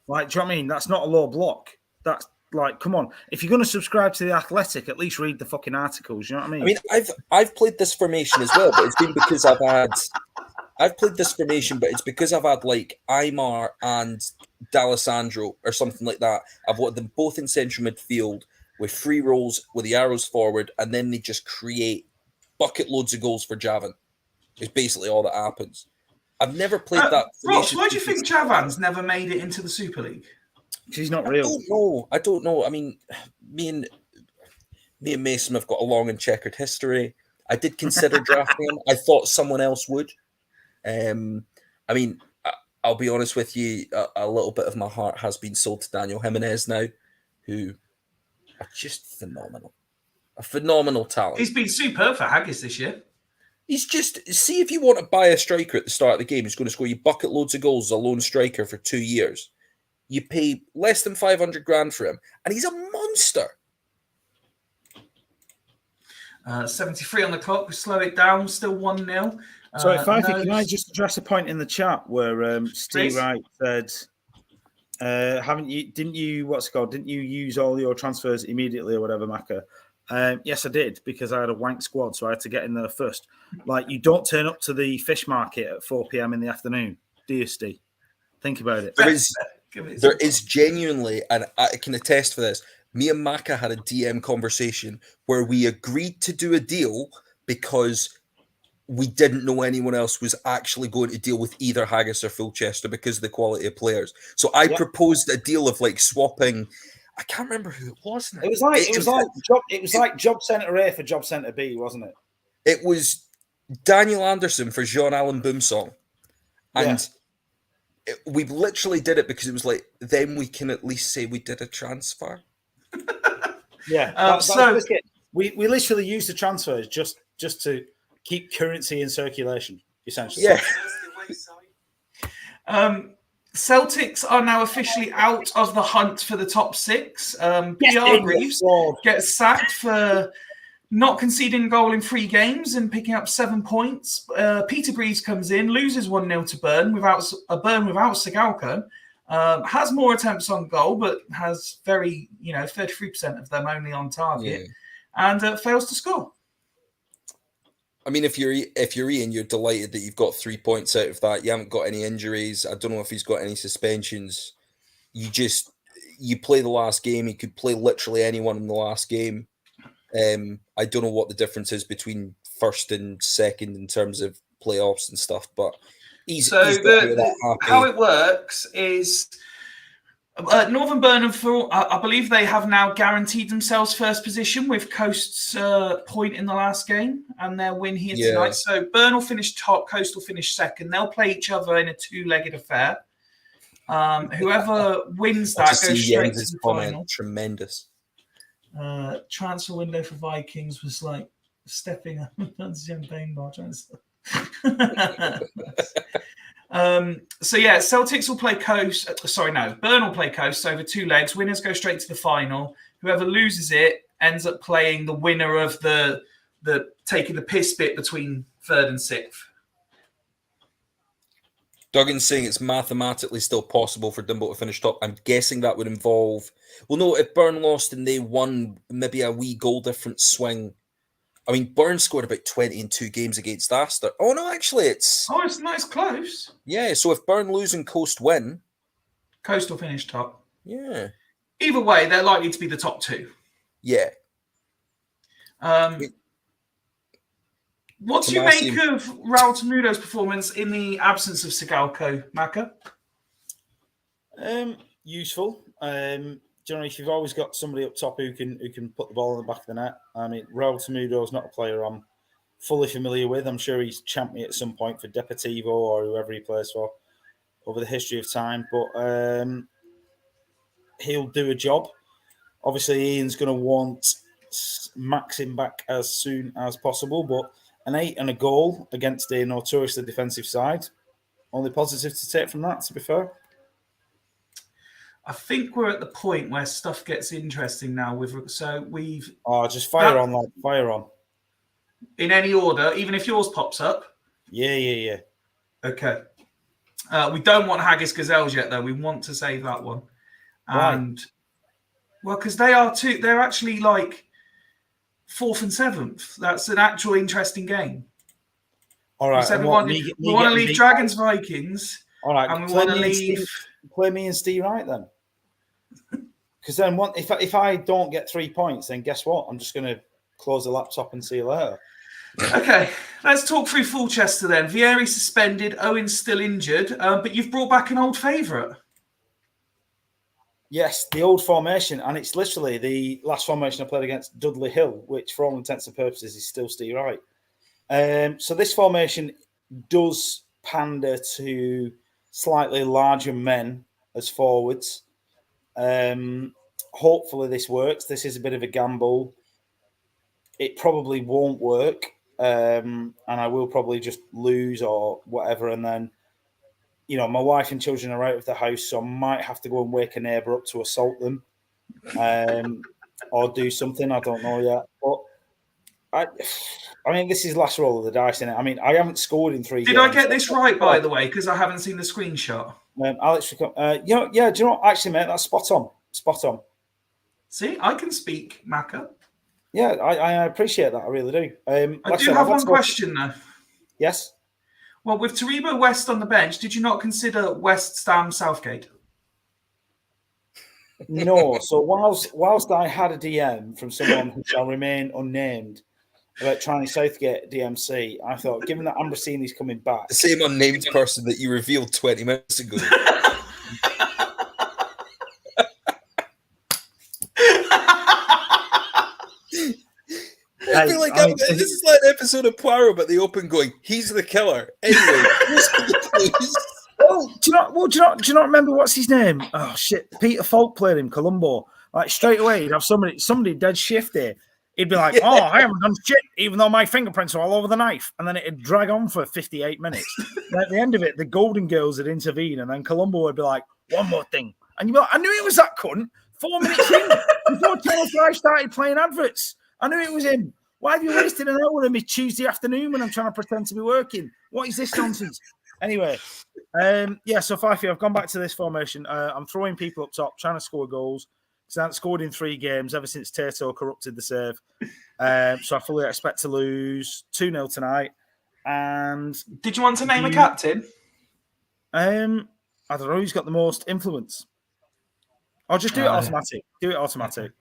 Like, do you know what I mean? That's not a low block. That's like, come on. If you're going to subscribe to The Athletic, at least read the fucking articles. You know what I mean? I mean, I've played this formation as well, but it's been because I've played this formation, but it's because I've had like Aymar and D'Alessandro or something like that. I've wanted them both in central midfield with free rolls with the arrows forward, and then they just create bucket loads of goals for Javan. It's basically all that happens. I've never played that. Ross, why do you think Javan's never made it into the Super League? She's not real. I don't know. I mean, me and Mason have got a long and checkered history. I did consider drafting him. I thought someone else would. I mean, I'll be honest with you. A little bit of my heart has been sold to Daniel Jimenez now, who are just phenomenal. A phenomenal talent. He's been superb for Haggis this year. He's just, see, if you want to buy a striker at the start of the game who's going to score you bucket loads of goals as a lone striker for 2 years, you pay less than 500 grand for him, and he's a monster. 73 on the clock. We slow it down. Still 1-0. So, Fyfie, can I just address a point in the chat where Steve Wright said, didn't you use all your transfers immediately or whatever, Macca? Yes, I did, because I had a wank squad, so I had to get in there first. Like, you don't turn up to the fish market at 4 p.m. in the afternoon, do you, Steve? Think about it. There is genuinely, and I can attest for this, me and Macca had a DM conversation where we agreed to do a deal because we didn't know anyone else was actually going to deal with either Haggis or Fulchester because of the quality of players. So I proposed a deal of like swapping. I can't remember who it was. It was like Job Centre A for Job Centre B, wasn't it? It was Daniel Anderson for Jean-Alain Boumsong. And we literally did it because it was like, then we can at least say we did a transfer. We literally used the transfers just to keep currency in circulation, essentially. Yeah. Celtics are now officially out of the hunt for the top 6. PR Greaves gets sacked for not conceding a goal in 3 games and picking up 7 points. Peter Greaves comes in, loses 1-0 to Bern without Sigalko. Has more attempts on goal, but has 33% of them only on target, and fails to score. I mean, if you're Ian, you're delighted that you've got 3 points out of that. You haven't got any injuries. I don't know if he's got any suspensions. You play the last game. You could play literally anyone in the last game. I don't know what the difference is between first and second in terms of playoffs and stuff, but how it works is Northern Burnham, I believe they have now guaranteed themselves first position with Coast's point in the last game and their win here tonight. So Burn will finish top, Coast will finish second. They'll play each other in a 2-legged affair. Whoever wins that goes straight to the final. Tremendous. Transfer window for Vikings was like stepping up on champagne bar. Celtics will play Coast. Burn will play Coast over 2 legs. Winners go straight to the final. Whoever loses it ends up playing the winner of the taking the piss bit between 3rd and 6th. Duggan's saying it's mathematically still possible for Dimble to finish top. I'm guessing that would involve... Well, no, if Burn lost and they won, maybe a wee goal difference swing I mean, Burns scored about 20 in 2 games against Astor. Oh, no, actually, it's... Oh, it's nice, close. Yeah, so if Burn lose and Coast win... Coastal finish top. Yeah. Either way, they're likely to be the top 2. Yeah. What do you make of Raul Temudo's performance in the absence of Sigalko, Maka? Useful. Generally, if you've always got somebody up top who can put the ball in the back of the net. I mean, Raul Temudo is not a player I'm fully familiar with. I'm sure he's championed at some point for Deportivo or whoever he plays for over the history of time, but he'll do a job. Obviously, Ian's going to want Max him back as soon as possible, but an 8 and a goal against a notoriously defensive side. Only positive to take from that, to be fair. I think we're at the point where stuff gets interesting now. We've just fire on, lad. Fire on. In any order, even if yours pops up. Yeah. Okay. We don't want Haggis Gazelles yet, though. We want to save that one. And well, because they are too. They're actually like 4th and 7th. That's an actual interesting game. All right. We want to leave Dragons Vikings. All right. And we want to leave. Play me and Steve Wright then. Because then, if I don't get 3 points, then guess what? I'm just going to close the laptop and see you later. Okay, let's talk through Fulchester then. Vieri suspended, Owen's still injured, but you've brought back an old favourite. Yes, the old formation, and it's literally the last formation I played against Dudley Hill, which for all intents and purposes is still Steve Wright. So this formation does pander to slightly larger men as forwards. Hopefully this works. This is a bit of a gamble. It probably won't work, and I will probably just lose or whatever. And then, my wife and children are out of the house, so I might have to go and wake a neighbour up to assault them, or do something. I don't know yet. But I mean, this is last roll of the dice, innit? I mean, I haven't scored in 3 games. Did I get this right, by the way? Because I haven't seen the screenshot. Alex, do you know what? Actually, mate, that's spot on. Spot on. See, I can speak, Maka. Yeah, I appreciate that. I really do. I do have one question, though. Yes? Well, with Taribo West on the bench, did you not consider West Stam Southgate? No. So whilst I had a DM from someone who shall remain unnamed about trying Southgate at DMC, I thought, given that Ambrosini's coming back... The same unnamed person that you revealed 20 minutes ago. I feel like this is like an episode of Poirot, but the open going, he's the killer. Anyway, do you not remember what's his name? Oh shit, Peter Falk played him, Colombo. Like straight away, he'd have somebody dead shifty. He'd be like, "Oh, I haven't done shit, even though my fingerprints are all over the knife," and then it'd drag on for 58 minutes. And at the end of it, the Golden Girls would intervene, and then Colombo would be like, "One more thing," and you'd be like, "I knew it was that cunt 4 minutes in before Channel 5 started playing adverts. I knew it was him. Why have you wasted an hour of me Tuesday afternoon when I'm trying to pretend to be working? What is this nonsense?" Anyway, so Fyfie, I've gone back to this formation. I'm throwing people up top, trying to score goals. Because I haven't scored in 3 games ever since Tato corrupted the save. So I fully expect to lose 2-0 tonight. And did you want to name a captain? I don't know who's got the most influence. I'll just do it automatic. Do it automatic.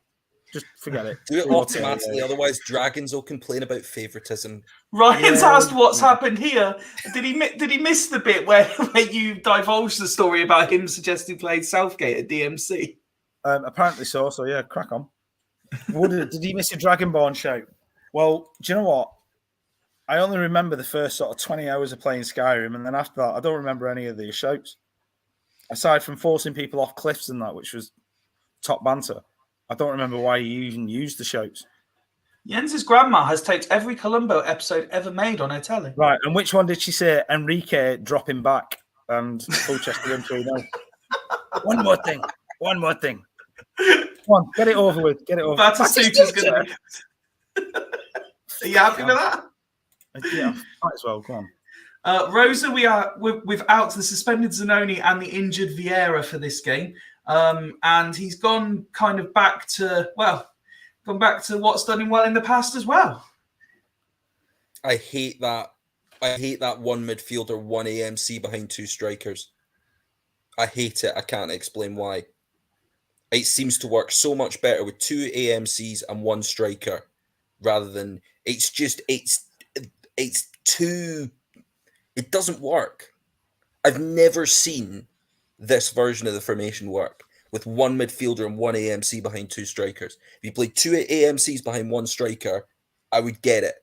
Just forget it. Do it automatically, otherwise dragons will complain about favouritism. Ryan's asked what's happened here. Did he miss the bit where you divulged the story about him suggesting playing Southgate at DMC? Apparently so. So yeah, crack on. Did he miss a Dragonborn shout? Well, do you know what? I only remember the first sort of 20 hours of playing Skyrim, and then after that, I don't remember any of the shouts. Aside from forcing people off cliffs and that, which was top banter. I don't remember why you even used the shouts. Jens's grandma has taped every Columbo episode ever made on her telly. Right, and which one did she say? Enrique dropping back and Fulchester in 3-0. One more thing. Come on, get it over with. Batasuka's going to be... Are you happy with that? Yeah, might as well. Go on. Rosa, we've out the suspended Zanoni and the injured Vieira for this game. And he's gone kind of back to what's done him well in the past as well. I hate that. I hate that one midfielder, one AMC behind two strikers. I hate it. I can't explain why. It seems to work so much better with two AMCs and one striker, rather than it's too. It doesn't work. I've never seen this version of the formation work with one midfielder and one AMC behind two strikers. If you played two AMCs behind one striker, I would get it.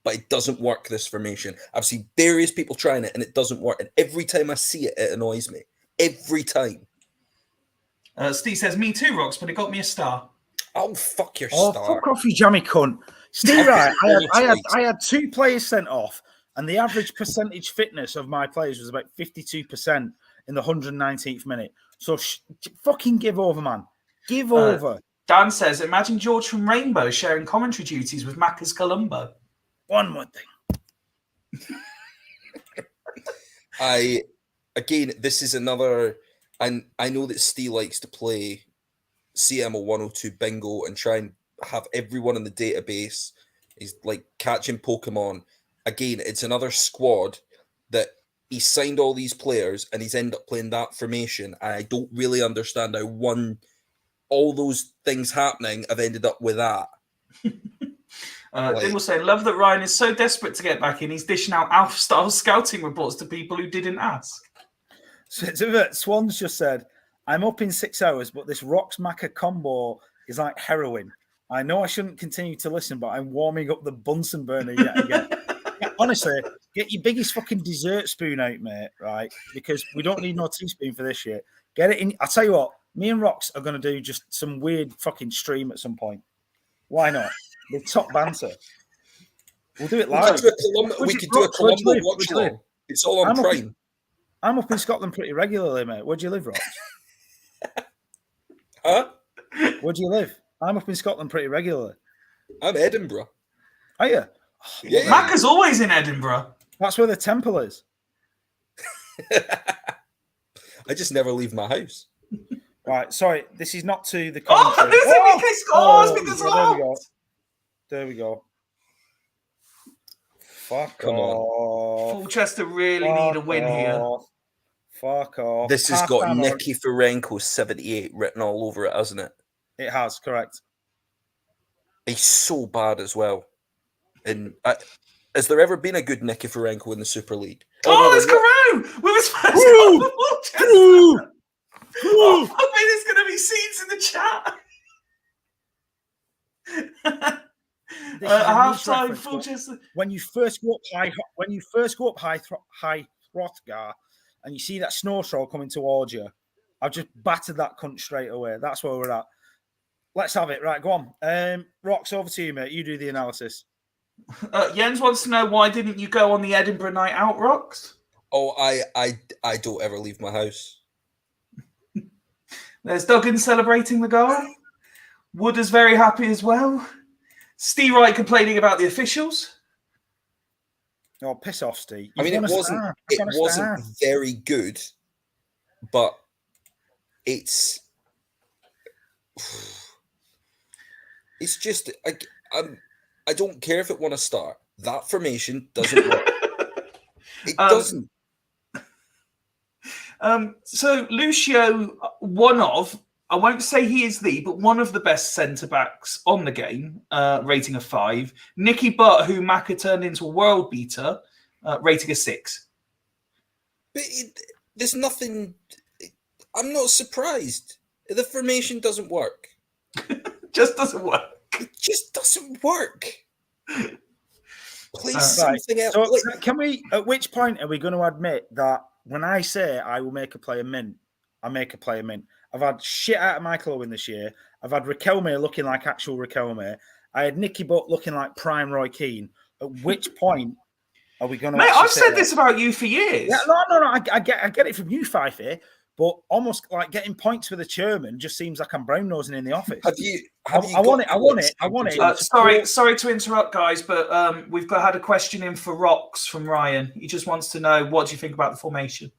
But it doesn't work, this formation. I've seen various people trying it and it doesn't work. And every time I see it, it annoys me. Every time. Steve says, me too, Rocks, but it got me a star. Oh, fuck your Oh, star. fuck off, you jammy cunt. Steve, right, I had 2 players sent off, and the average percentage fitness of my players was about 52% in the 119th minute. So fucking give over, man. Give over. Dan says, imagine George from Rainbow sharing commentary duties with Macca's Colombo. One more thing. Again, this is another, and I know that Steve likes to play Cmsl 102 bingo and try and have everyone in the database. He's like catching Pokemon. Again, it's another squad that he signed all these players and he's ended up playing that formation. And I don't really understand how all those things happening have ended up with that. They will say, love that Ryan is so desperate to get back in. He's dishing out Alpha-style scouting reports to people who didn't ask. Swans just said, I'm up in 6 hours, but this Rocks Macca combo is like heroin. I know I shouldn't continue to listen, but I'm warming up the Bunsen burner yet again. Yeah, honestly, get your biggest fucking dessert spoon out, mate, right? Because we don't need no teaspoon for this shit. Get it in. I'll tell you what, me and Rocks are going to do just some weird fucking stream at some point. Why not? With top banter. We'll do it live. We could do a Colombo watch along. It's all on Prime. I'm up in Scotland pretty regularly, mate. Where do you live, Rocks? Huh? Where do you live? I'm up in Scotland pretty regularly. I'm Edinburgh. Are you? Oh, yeah. Macca's always in Edinburgh. That's where the temple is. I just never leave my house. Right, sorry, this is not to the commentary. Because there we go. There we go. Fuck Come on. Fulchester really need a win here. Fuck off. This has got Nicky Ferenko 78 written all over it, hasn't it? It has, correct. He's so bad as well. And has there ever been a good Nicky Ferenko in the Super League? Oh, it's Carew! With his first goal for Fulchester! Oh, fuck me, there's going to be scenes in the chat. Half-time, Fulchester. When you first go up high Hrothgar, and you see that snow troll coming towards you, I've just battered that cunt straight away. That's where we're at. Let's have it. Right, go on. Rocks, over to you, mate. You do the analysis. Jens wants to know, why didn't you go on the Edinburgh night out, Rocks? Oh, I don't ever leave my house. There's Duggan celebrating the goal. Wood is very happy as well. Steve Wright complaining about the officials. Oh, piss off, Steve. I mean, it wasn't very good, but it's just I don't care if it won a star. That formation doesn't work. It doesn't. So Lucio, I won't say he is but one of the best centre-backs on the game, rating a 5. Nicky Butt, who Macca turned into a world beater, rating a 6. But there's nothing... I'm not surprised. The formation doesn't work. Just doesn't work. It just doesn't work. Play something else. So can we... At which point are we going to admit that when I say I will make a player mint, I make a player mint? I've had shit out of Michael Owen this year. I've had Riquelme looking like actual Riquelme. I had Nicky Butt looking like prime Roy Keane. At which point are we going to... Mate, I've said this about you for years. Yeah, no. I get it from you, Fyfie, but almost like getting points for the chairman just seems like I'm brown nosing in the office. I want it. Sorry to interrupt, guys, but we've had a question in for Rocks from Ryan. He just wants to know, what do you think about the formation?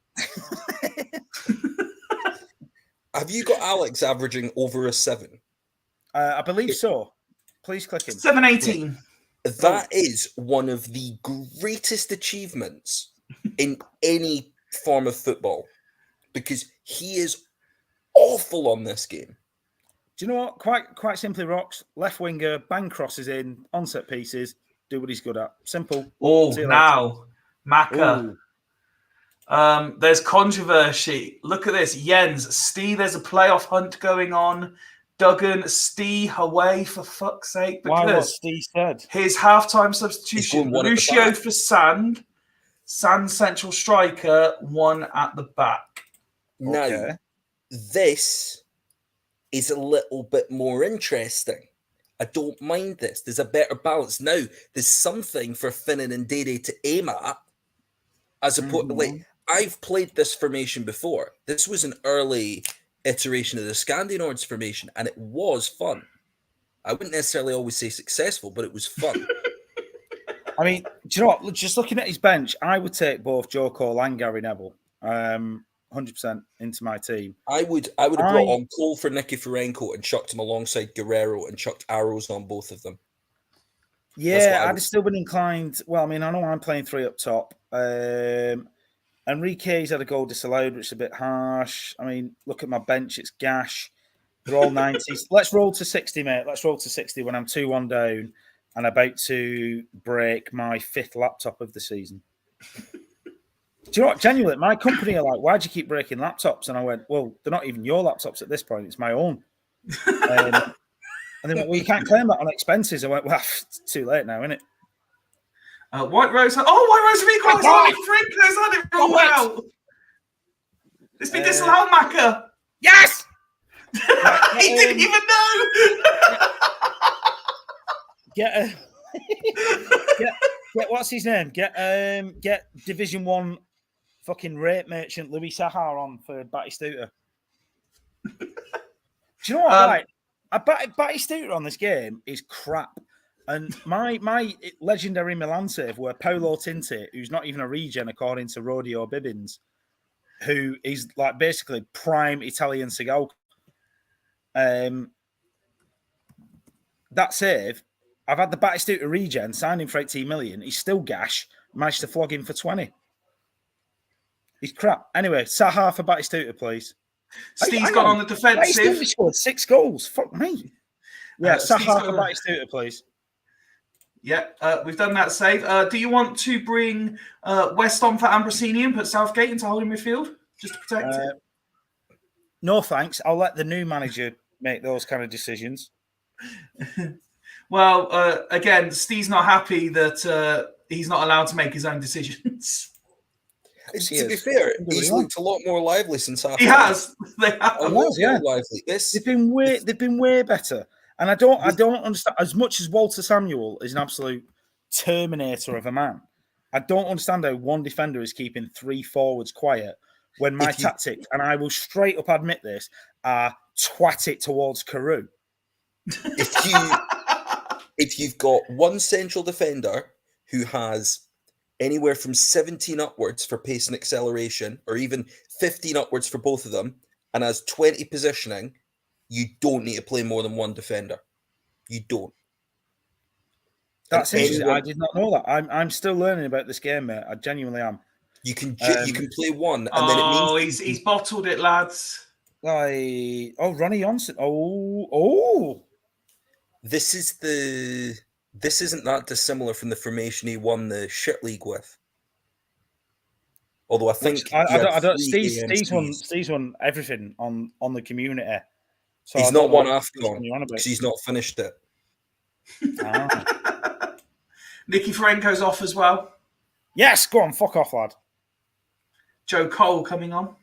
Have you got Alex averaging over a 7? I believe so. Please click him. 718. That is one of the greatest achievements in any form of football, because he is awful on this game. Do you know what? Quite simply, Rocks, left winger, bang crosses in, onset pieces, do what he's good at. Simple. Oh, See you now, Maka. Ooh. There's controversy. Look at this. Jens, Steve, there's a playoff hunt going on. Duggan, Steve away for fuck's sake. Why, what Because Steve said? his halftime He's substitution, going one at the Lucio back. for Sand central striker, one at the back. Now, Okay. this is a little bit more interesting. I don't mind this. There's a better balance. Now, there's something for Finnan and Dede to aim at. As opposed to, like, I've played this formation before. This was an early iteration of the Scandinavian formation, and it was fun. I wouldn't necessarily always say successful, but it was fun. I mean, do you know what? Just looking at his bench, I would take both Joe Cole and Gary Neville 100% into my team. I would have brought on Cole for Nikiforenko and chucked him alongside Guerrero and chucked arrows on both of them. Yeah, I'd have still been inclined. Well, I mean, I know I'm playing 3 up top. Enrique's had a goal disallowed, which is a bit harsh. I mean, look at my bench. It's gash. They're all 90s. Let's roll to 60, mate. Let's roll to 60 when I'm 2-1 down and about to break my 5th laptop of the season. Do you know what? Genuinely, my company are like, why'd you keep breaking laptops? And I went, well, they're not even your laptops at this point. It's my own. And they went, well, you can't claim that on expenses. I went, well, it's too late now, isn't it? White Rose. Oh, White Rose recalls on Franklin's had it wrong well. It's been disallowed, Maka. Yes! He didn't even know. Get what's his name? Get Division 1 fucking rape merchant Louis Sahar on for Batistuta. Do you know what? Right, Batistuta on this game is crap. And my legendary Milan save were Paolo Tinti, who's not even a regen according to Rodeo Bibbins, who is like basically prime Italian Segal. That save, I've had the Batistuta regen, signed him for 18 million. He's still gash, managed to flog him for 20. He's crap. Anyway, Sahar for Batistuta, please. Steve's got on the defensive. Batistuta scored 6 goals. Fuck me. Yeah, Sahar for Batistuta, please. Yeah, we've done that save. Do you want to bring West on for Ambrosini and put Southgate into holding midfield just to protect it? No, thanks. I'll let the new manager make those kind of decisions. Well, again, Steve's not happy that he's not allowed to make his own decisions. To be fair, he's looked a lot more lively since half. He has. They have. A lot more lively. They've been way better. And I don't understand. As much as Walter Samuel is an absolute terminator of a man, I don't understand how one defender is keeping 3 forwards quiet when my tactic, and I will straight up admit this, are twat it towards Carew. If you've got one central defender who has anywhere from 17 upwards for pace and acceleration, or even 15 upwards for both of them, and has 20 positioning, you don't need to play more than one defender. You don't. That's interesting. I did not know that. I'm still learning about this game, mate. I genuinely am. You can play one, and then it means he's bottled it, lads. Ronnie Johnson. This isn't that dissimilar from the formation he won the shit league with. Although I think I don't. Steve's won everything on the community. So he's not won AFCON because he's not finished it. Nikiforenko's off as well. Yes, go on, fuck off, lad. Joe Cole coming on.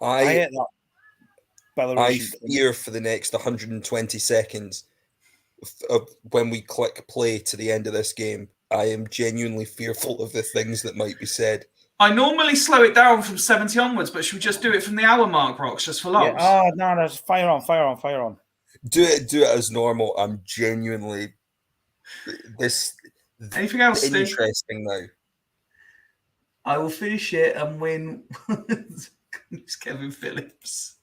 I hate that. I fear for the next 120 seconds of when we click play to the end of this game. I am genuinely fearful of the things that might be said. I normally slow it down from 70 onwards, but should we just do it from the hour mark, Rox, just for laughs? Yeah. No, fire on. Do it as normal. I'm genuinely Anything else, interesting Steve? now. I will finish it and win. It's Kevin Phillips.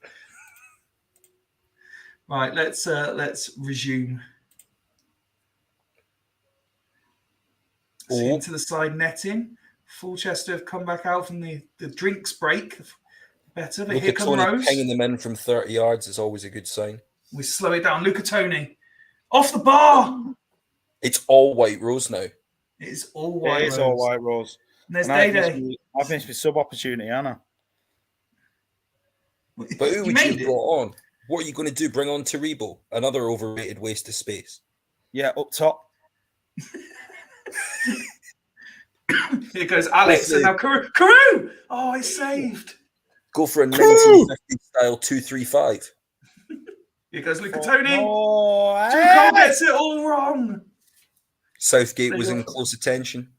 Right, let's resume. into the side netting. Fulchester have come back out from the drinks break. Better, but Look here at come Tony Rose. pinging them in from 30 yards is always a good sign. We slow it down. Luca Tony. Off the bar. It's all White Rose now. It's all White It is Rose. all White Rose. And there's And I've Day. missed my sub opportunity, Anna. But who would you have brought on? What are you going to do? Bring on Taribo? Another overrated waste of space. Yeah, up top. Here goes Alex. And now Carew. Oh, it's saved. Go for a 1950 style 2-3-5. Here goes Luca Tony. Oh, Jim Cole gets it all wrong. Southgate was in close attention.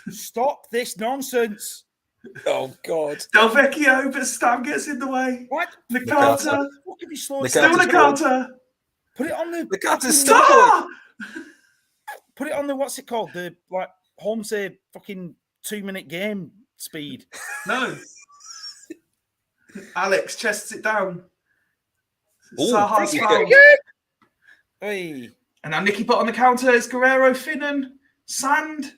Stop this nonsense. Oh, God. Del Vecchio, but Stam gets in the way. What? Nakata. What can you slow it Still down? Nakata. Put it on the. Nakata's Star! Put it on the, what's it called? The, like, home say fucking 2-minute game speed. No. Alex chests it down. Ooh, Saha's free foul. kick. Hey. And now Nicky put on the counter. It's Guerrero, Finnan, Sand.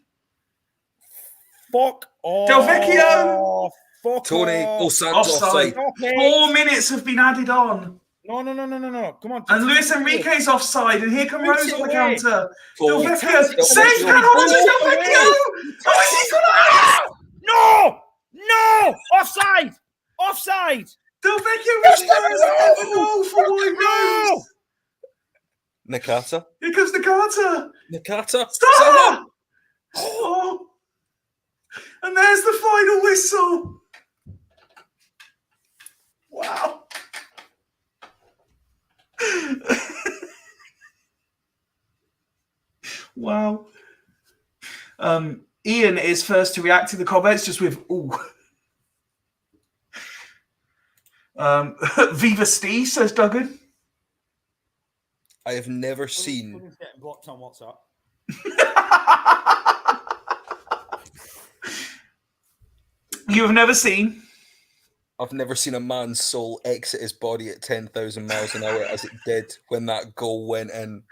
Fuck off. Del Vecchio. Fuck Tony, off. oh, Sands Offside. offside. Stop it. 4 minutes have been added on. No. Come on. And Luis Enrique's offside. And here come Put Rose it on the away. counter. Four. Del Vecchio. Del Save Vecchio. penalty. Del Put it Vecchio. away. Oh, is he gonna... No! Offside! Offside! Del Vecchio restores another goal for White Rose. Nakata. Here comes Nakata. Nakata. Stop! Oh. And there's the final whistle. Wow. Wow. Ian is first to react to the comments just with ooh. Viva Steve, says Duggan. I have never seen. Someone's getting blocked on WhatsApp. You have never seen. I've never seen a man's soul exit his body at 10,000 miles an hour as it did when that goal went in.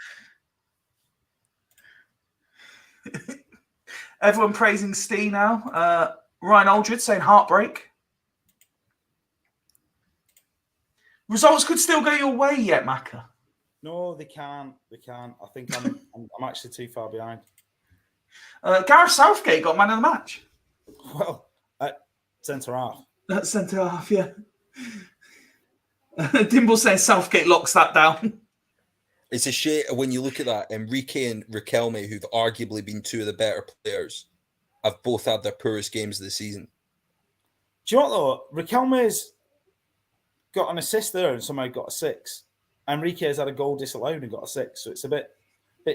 Everyone praising Steve now. Ryan Aldred saying heartbreak. Results could still go your way yet, Macca. No, they can't. They can't. I think I'm actually too far behind. Gareth Southgate got man of the match. Well, at centre half. That's centre half, yeah. Dimble saying Southgate locks that down. It's a shame when you look at that. Enrique and Riquelme, who've arguably been two of the better players, have both had their poorest games of the season. Do you know what, though? Riquelme's got an assist there and somehow got a 6. Enrique's had a goal disallowed and got a 6. So it's a bit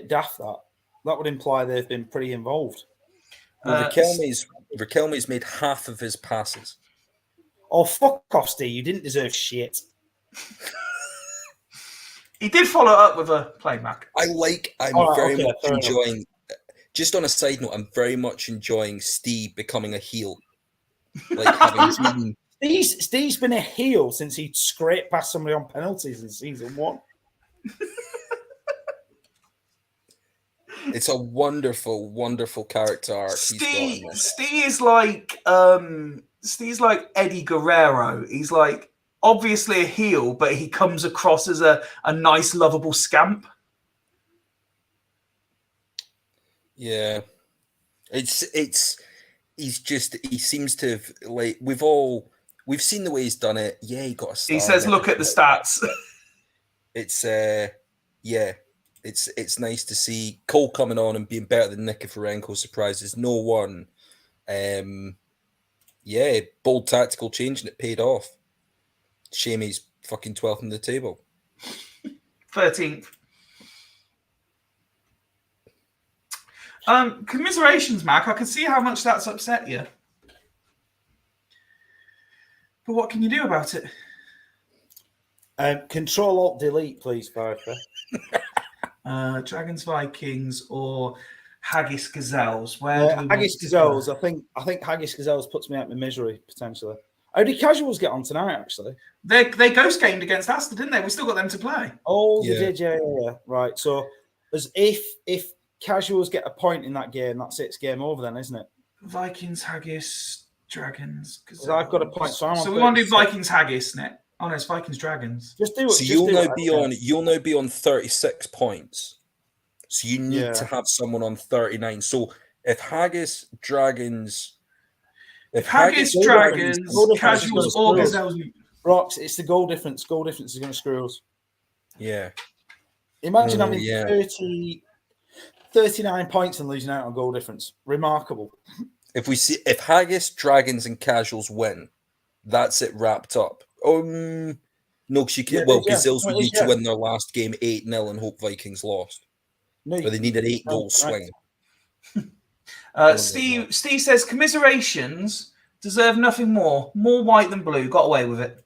daft, that. That would imply they've been pretty involved. Well, Riquelme's made half of his passes. Oh, fuck off, Steve. You didn't deserve shit. He did follow up with a playback. I'm very much enjoying, just on a side note, I'm very much enjoying Steve becoming a heel. Like having Steve's been a heel since he scraped past somebody on penalties in season 1. It's a wonderful, wonderful character arc. Steve is like Steve's like Eddie Guerrero. He's like obviously a heel, but he comes across as a nice, lovable scamp. Yeah, he seems to have, like, we've seen the way he's done it. Yeah, he got a star. He says, "Look at the stats." It's nice to see Cole coming on and being better than Nikiforenko. Surprises no one. Bold tactical change and it paid off. Shame he's fucking 12th on the table. 13th. Commiserations, Mac. I can see how much that's upset you. But what can you do about it? Control-Alt-Delete, please, Fyfie. Dragons, Vikings, or Haggis Gazelles? Where do we Haggis Gazelles. I think Haggis Gazelles puts me out of my misery, potentially. How did Casuals get on tonight, actually? They ghost gamed against Aston, didn't they? We still got them to play. Oh, Yeah. they did, yeah. Right, so as if casuals get a point in that game. That's it. It's game over then, isn't it? Vikings, Haggis, Dragons. Because I've got a point. So, So we want to do Vikings, Haggis, Nick. Oh no, it's Vikings, Dragons. Just do it. So you'll now be on 36 points. So you need to have someone on 39. So if Haggis, Dragons, Dragons, casuals, or Gazelles. Rocks, it's the goal difference. Goal difference is going to screw us. Yeah. Imagine having 39 points and losing out on goal difference. Remarkable. If Haggis, Dragons, and Casuals win, that's it wrapped up. No, Gazelles would need to win their last game 8-0 and hope Vikings lost. No, or they need an 8-goal swing. Steve says commiserations deserve nothing more. More white than blue. Got away with it.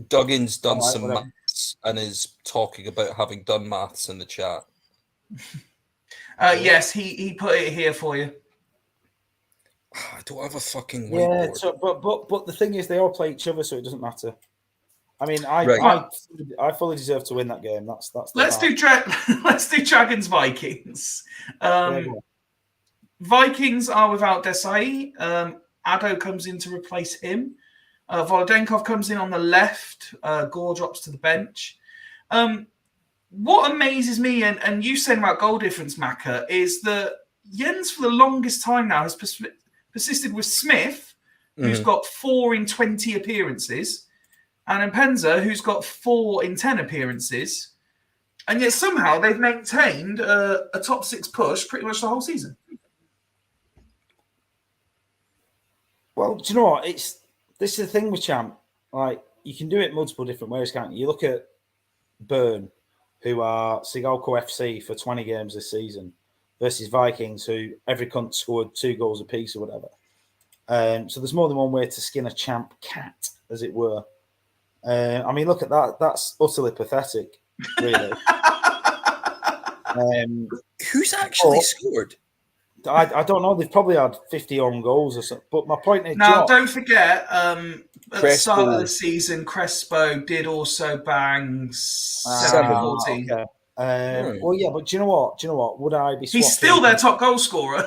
Duggan's done some maths and is talking about having done maths in the chat. Yes, he put it here for you. I don't have a fucking whiteboard. Yeah, so, but the thing is, they all play each other, so it doesn't matter. I mean, I fully deserve to win that game. Let's do Dragons Vikings. Vikings are without Desai. Ado comes in to replace him. Volodenkov comes in on the left. Gore drops to the bench. What amazes me, and you saying about goal difference, Macca, is that Jens for the longest time now has persisted with Smith, who's got 4 in 20 appearances, and Mpenza, who's got 4 in 10 appearances. And yet somehow they've maintained a top 6 push pretty much the whole season. Well, do you know what? This is the thing with Champ. Like, you can do it multiple different ways, can't you? You look at Bern, who are Sigalco FC for 20 games this season, versus Vikings, who every cunt scored 2 goals apiece or whatever. So there's more than one way to skin a champ cat, as it were. I mean, look at that. That's utterly pathetic, really. Who's actually scored? I don't know. They've probably had 50 own goals or something. But my point is, now don't forget, at the start of the season, Crespo did also bang 7-14. Okay. Well, yeah, but do you know what? Would I be? He's still their top goal scorer.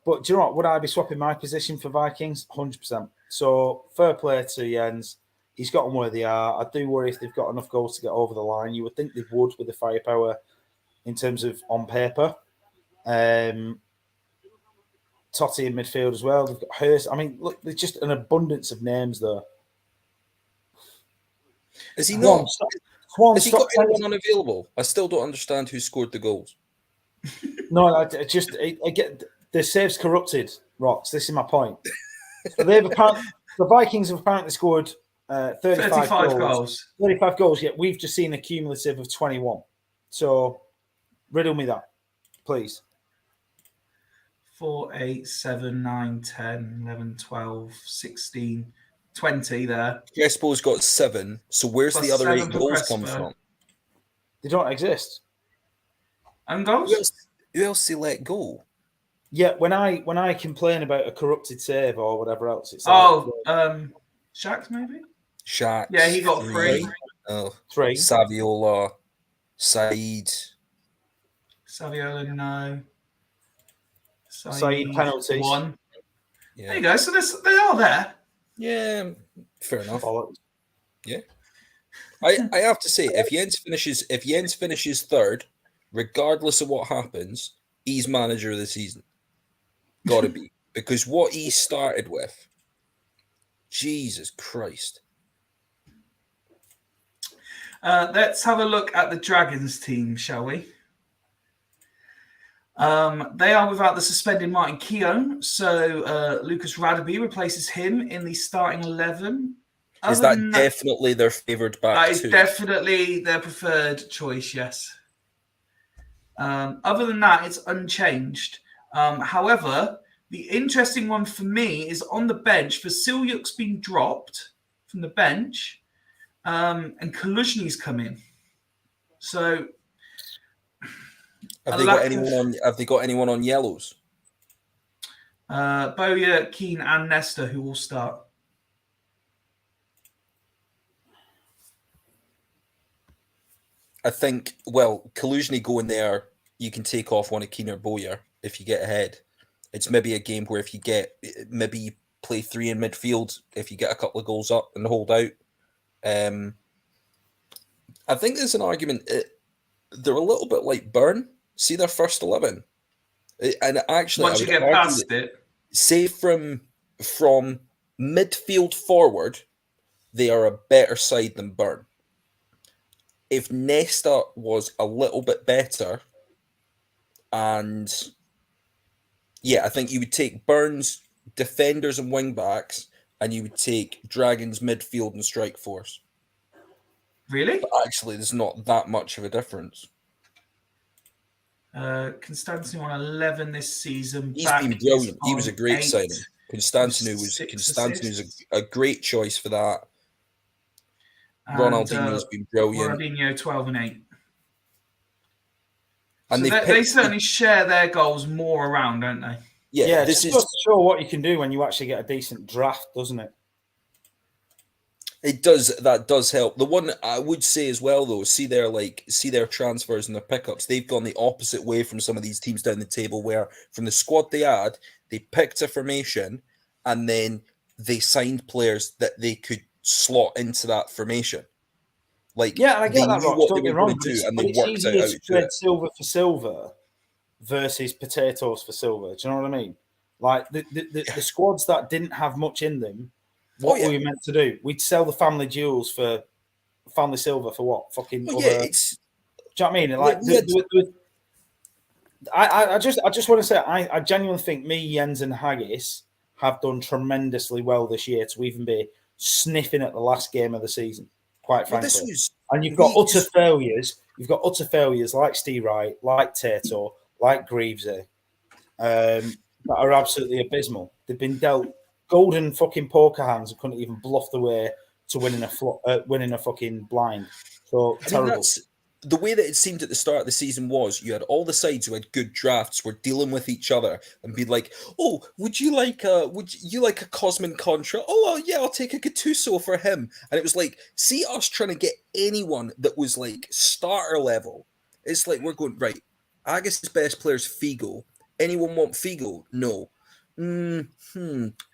But do you know what? Would I be swapping my position for Vikings? 100%. So fair play to Jens. He's got them where they are. I do worry if they've got enough goals to get over the line. You would think they would with the firepower in terms of on paper. Totti in midfield as well. They've got Hurst. I mean, look, there's just an abundance of names there. Is he not? Has he got anyone unavailable? I still don't understand who scored the goals. No, I get the saves corrupted. Rocks. This is my point. So the Vikings have apparently scored 35 goals. 35 goals. Yet we've just seen a cumulative of 21. So riddle me that, please. 4, 8, 7, 9, 10, 11, 12, 16, 20 there. Crespo's got 7. So where's the other 8 goals come from? They don't exist. And goals? Who else they let go? Yeah, when I complain about a corrupted save or whatever else, it's Shax maybe? Shax. Yeah, he got 3. Oh, 3. Saviola, Said. Saviola, no. Said penalties. 1. Yeah. There you go. So they are there. Yeah, fair enough. Yeah. I have to say, if Jens finishes 3rd, regardless of what happens, he's manager of the season. Got to be. Because what he started with, Jesus Christ. Let's have a look at the Dragons team, shall we? They are without the suspended Martin Keown, so Lucas Radaby replaces him in the starting 11. Is that definitely their favoured back? That is definitely their preferred choice, yes. Other than that, it's unchanged. However, the interesting one for me is on the bench. Vasilyuk's been dropped from the bench, and Kaluzhny's come in. So, have they got anyone on yellows? Bowyer, Keane, and Nesta, who will start. I think, well, Kaluzhny going there, you can take off one of Keener Bowyer if you get ahead. It's maybe a game where if you get, maybe you play 3 in midfield if you get a couple of goals up and hold out. I think there's an argument. They're a little bit like Burn. See their first 11. And actually, Once you get past it, say from midfield forward, they are a better side than Burn. If Nesta was a little bit better, and yeah, I think you would take Burns defenders and wing backs, and you would take Dragons midfield and strike force. really? But actually, there's not that much of a difference. Constantinu on 11 this season. He's Back been brilliant. He is was a on great 8. signing. Constantinu Six was assists. a great choice for that. And, Ronaldinho's been brilliant. Ronaldinho 12 and 8. And So they've they picked- certainly share their goals more around, don't they? Yeah, this it is goes to show what you can do when you actually get a decent draft, doesn't it? It does. That does help. The one I would say as well, though, see their transfers and their pickups. They've gone the opposite way from some of these teams down the table, where from the squad they had, they picked a formation and then they signed players that they could slot into that formation. Like, Yeah, and I they get that, knew Rox, what don't they get were me going wrong, to do, and but they it's worked easier out how to to do trade it. silver for silver versus potatoes for silver. Do you know what I mean? Like the squads that didn't have much in them, what were we meant to do? We'd sell the family jewels for family silver for what? Fucking Well, other. yeah, it's Do you know what I mean? Like, I just want to say, I genuinely think me, Jens, and Haggis have done tremendously well this year to even be sniffing at the last game of the season. Quite well, frankly, this was and you've got utter failures. You've got utter failures like Steve Wright, like Tato, like Greavesy, that are absolutely abysmal. They've been dealt golden fucking poker hands and couldn't even bluff the way to winning a fucking blind. So terrible. that's the way that it seemed at the start of the season. Was you had all the sides who had good drafts were dealing with each other and be like, oh, would you like a Cosmin Contra? Oh, yeah, I'll take a Gattuso for him. And it was like, see us trying to get anyone that was like starter level. It's like we're going, right, Agus's best player is Figo. Anyone want Figo? No. Who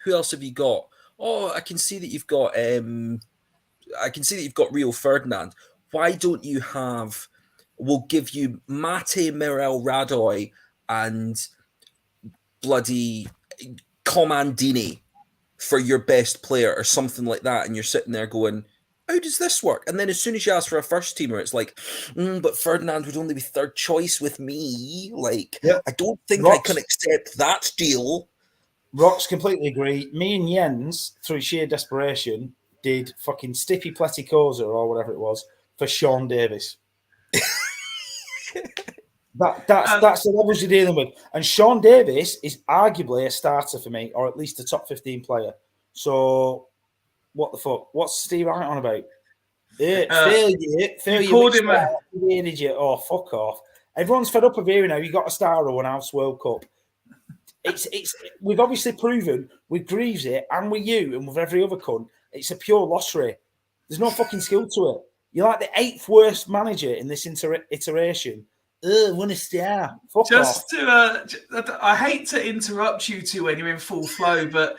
else have you got? Oh, I can see that you've got Rio Ferdinand. Why don't you have? We'll give you Mate Mirel Radoy and bloody Comandini for your best player or something like that, and you're sitting there going, how does this work? And then as soon as you ask for a first teamer, it's like, but Ferdinand would only be third choice with me. Like, I don't think I can accept that deal. Rox, completely agree. Me and Jens, through sheer desperation, did fucking Stippy Pleticosa or whatever it was for Sean Davis. That's the levels you're dealing with. And Sean Davis is arguably a starter for me, or at least a top 15 player. So, what the fuck? What's Steve Wright on about? Failure. Called him idiot. Oh, fuck off. Everyone's fed up of hearing how you got a star or an House World Cup. It's we've obviously proven with Greavesy and with you and with every other cunt, it's a pure lottery. There's no fucking skill to it. You're like the 8th worst manager in this iteration. Won a star. Fuck off. I hate to interrupt you two when you're in full flow, but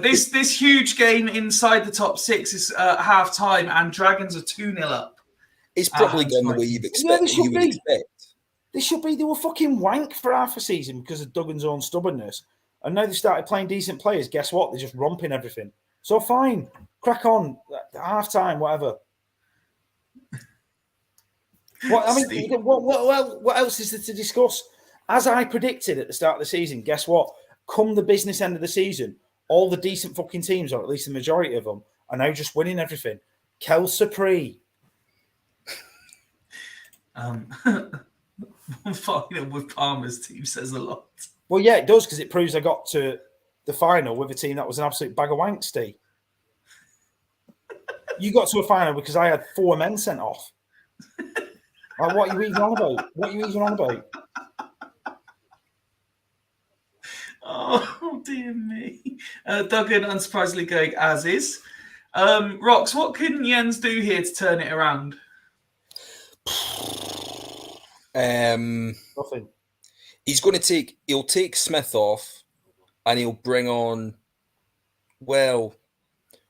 this huge game inside the top 6 is half time, and Dragons are 2-0 up. It's probably gone the way you'd expect. They should be. They were fucking wank for half a season because of Duggan's own stubbornness. And now they started playing decent players. Guess what? They're just romping everything. So fine. Crack on. Half time, whatever. What else is there to discuss? As I predicted at the start of the season, guess what? Come the business end of the season, all the decent fucking teams, or at least the majority of them, are now just winning everything. Kel Supri. Final with Palmer's team says a lot. Well, yeah, it does, because it proves I got to the final with a team that was an absolute bag of wank, Steve. You got to a final because I had 4 men sent off. Like, what are you even on about? Oh, dear me. Duggan, unsurprisingly, going as is. Rox, what can Jens do here to turn it around? Nothing. He'll take Smith off, and he'll bring on. Well,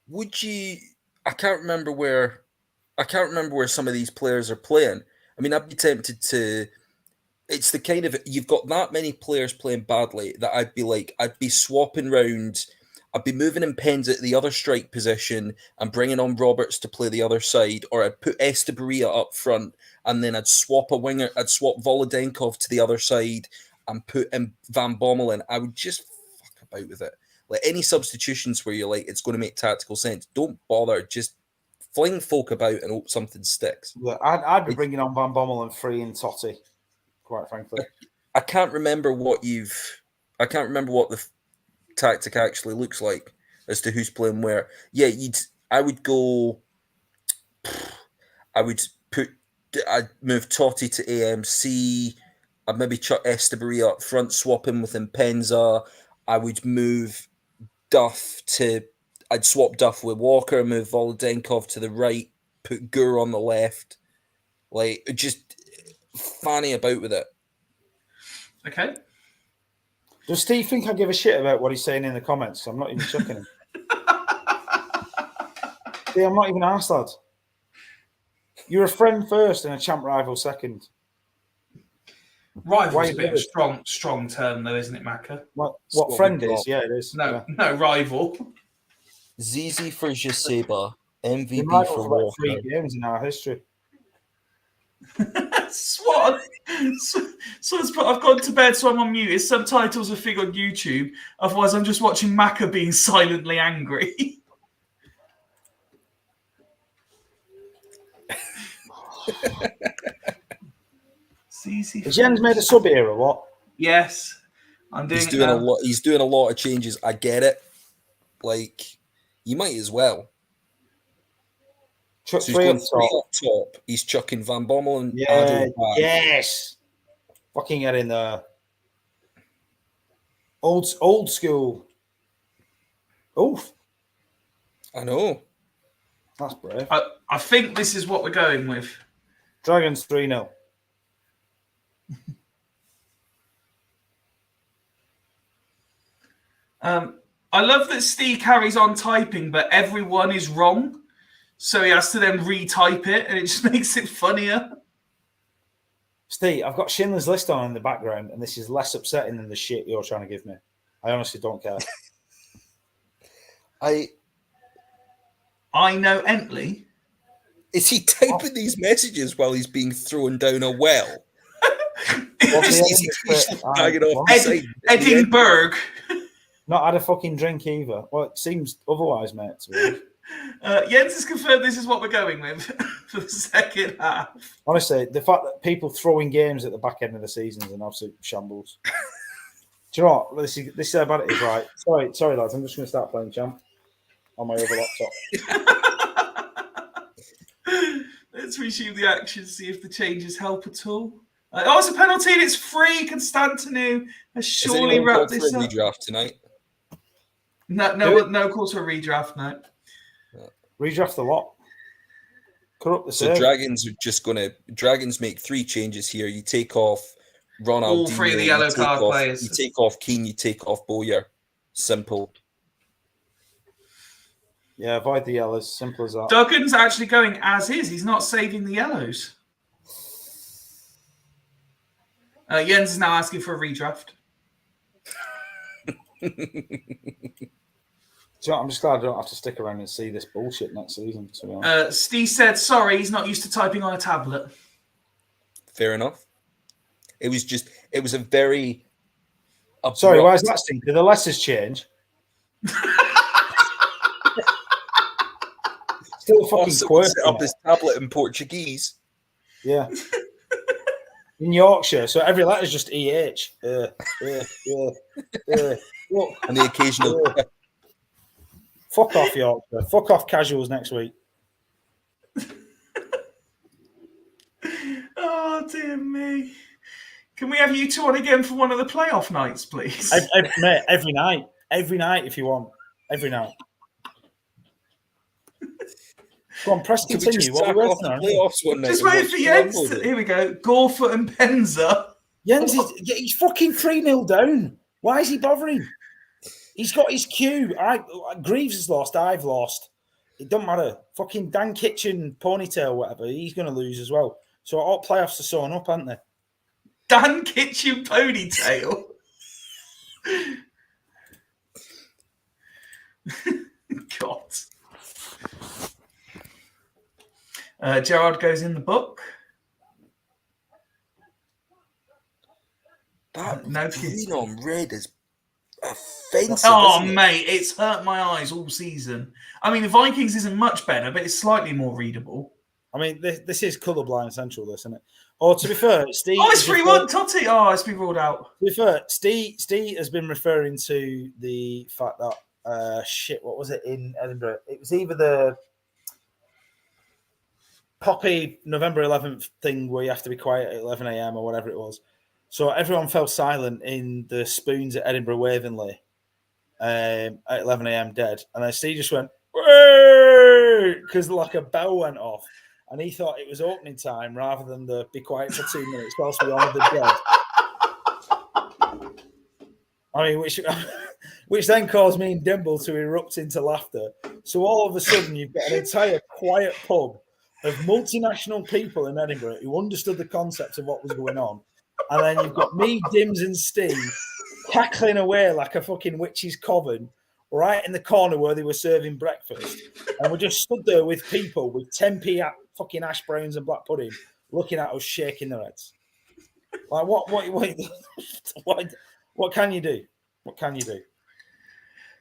would you? I can't remember where some of these players are playing. I mean, I'd be tempted to. It's the kind of you've got that many players playing badly that I'd be swapping round. I'd be moving in Pens at the other strike position and bringing on Roberts to play the other side, or I'd put Estebaria up front and then I'd swap a winger. I'd swap Volodenkov to the other side and put in Van Bommel in. I would just fuck about with it. Like any substitutions where you're like, it's going to make tactical sense. Don't bother. Just fling folk about and hope something sticks. Yeah, I'd be bringing on Van Bommel and freeing Totti, quite frankly. I can't remember what the tactic actually looks like as to who's playing where. Yeah, I'd move Totti to AMC. I'd maybe chuck Estebaria up front, swap him with Impenza. I would move I'd swap Duff with Walker, move Volodenkov to the right, put Gur on the left. Like, just fanny about with it. Okay. Does Steve think I give a shit about what he's saying in the comments? I'm not even chucking him. See, I'm not even arsed, lad. You're a friend first and a champ rival second. Rival's a bit of a strong term, though, isn't it, Macca? What friend is? Yeah, it is. No rival. Zizi for Jaceba, MVP for about Walker. 3 games in our history. Swan. So I've gone to bed, so I'm on mute. His subtitles are fig on YouTube. Otherwise, I'm just watching Macca being silently angry. Has Jens made a sub here or what? Yes, I'm doing. He's doing a lot of changes. I get it. Like, you might as well. Chuck So he's going 3 up top. He's chucking Van Bommel and yes. Fucking get in there. Old school. Oof. I know. That's brave. I think this is what we're going with. Dragons 3-0. I love that Steve carries on typing, but everyone is wrong. So he has to then retype it, and it just makes it funnier. Steve, I've got Schindler's List on in the background, and this is less upsetting than the shit you're trying to give me. I honestly don't care. I know Entley. Is he typing these messages while he's being thrown down a well? Edinburgh. Not had a fucking drink either. Well, it seems otherwise, mate. Jens has confirmed this is what we're going with for the second half. Honestly, the fact that people throwing games at the back end of the season is an absolute shambles. Do you know what? This is how bad it is, right? Sorry, lads. I'm just going to start playing Champ on my other laptop. Let's resume the action, see if the changes help at all. It's a penalty and it's free. Constantinu has surely wrapped this up. Redraft tonight. No call to a redraft, no. Redraft a lot. Cut up the So Dragons are just going to... Dragons make 3 changes here. You take off Ronaldinho. All 3 of the yellow card players. You take off Keane, you take off Bowyer. Simple. Yeah, avoid the yellows. Simple as that. Duggan's actually going as is. He's not saving the yellows. Jens is now asking for a redraft. I'm just glad I don't have to stick around and see this bullshit next season. To be honest. Steve said, sorry, he's not used to typing on a tablet. Fair enough. It was a very... abrupt... Sorry, why is that, Steve? Did the letters change? Still fucking quirky. Set up his tablet in Portuguese. Yeah. In Yorkshire, so every letter's just EH. Look. And the occasional... Fuck off, Yorkshire. Fuck off, casuals next week. Oh, dear me. Can we have you two on again for one of the playoff nights, please? Mate, every night. Every night, if you want. Every night. Go on, press Can we continue. just What are sack we off working the on? playoffs one night? Just and wait watch for the Jens. Rumble then? Here we go. Gorfoot and Penza. Jens he's fucking 3-0 down. Why is he bothering? He's got his cue. Greaves has lost. I've lost. It doesn't matter. Fucking Dan Kitchen, Ponytail, whatever. He's going to lose as well. So all playoffs are sewn up, aren't they? Dan Kitchen Ponytail. God. Gerard goes in the book. That No green on red is offensive. Oh, isn't it? mate, it's hurt my eyes all season. I mean, the Vikings isn't much better, but it's slightly more readable. I mean, this is colourblind central, this, isn't it? Or to be fair, Steve. Oh, it's 3-1, Totty. Oh, it's been ruled out. To be fair, Steve has been referring to the fact that what was it in Edinburgh? It was either the Poppy November 11th thing where you have to be quiet at 11 a.m. or whatever it was. So everyone fell silent in the Spoons at Edinburgh Wavenley at 11 a.m. dead, and then Steve just went because like a bell went off. And he thought it was opening time rather than the be quiet for 2 minutes whilst we honour the dead. I mean, which then caused me and Dimble to erupt into laughter. So all of a sudden, you've got an entire quiet pub of multinational people in Edinburgh who understood the concept of what was going on. And then you've got me, Dims, and Steve cackling away like a fucking witch's coven right in the corner where they were serving breakfast. And we just stood there with people with 10p fucking hash browns and black pudding looking at us shaking their heads. Like, what can you do? What can you do?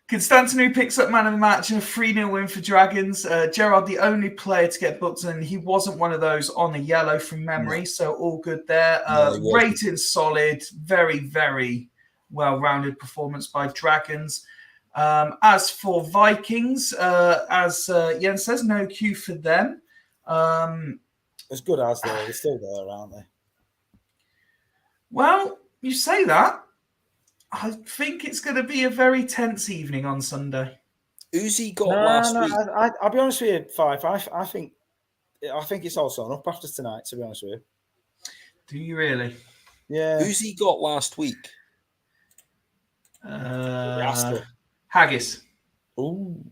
Constantinu picks up man of the match and a 3-0 win for Dragons. Gerard, the only player to get booked, and he wasn't one of those on a yellow from memory, so all good there. Rating solid, very, very well-rounded performance by Dragons. As for Vikings, as Jens says, no queue for them. As good as they're still there, aren't they? Well, you say that. I think it's going to be a very tense evening on Sunday. Uzi got last week. I'll be honest with you, Fife. I think it's all sewn up after tonight. To be honest with you. Do you really? Yeah. Uzi got last week. Haggis. Ooh.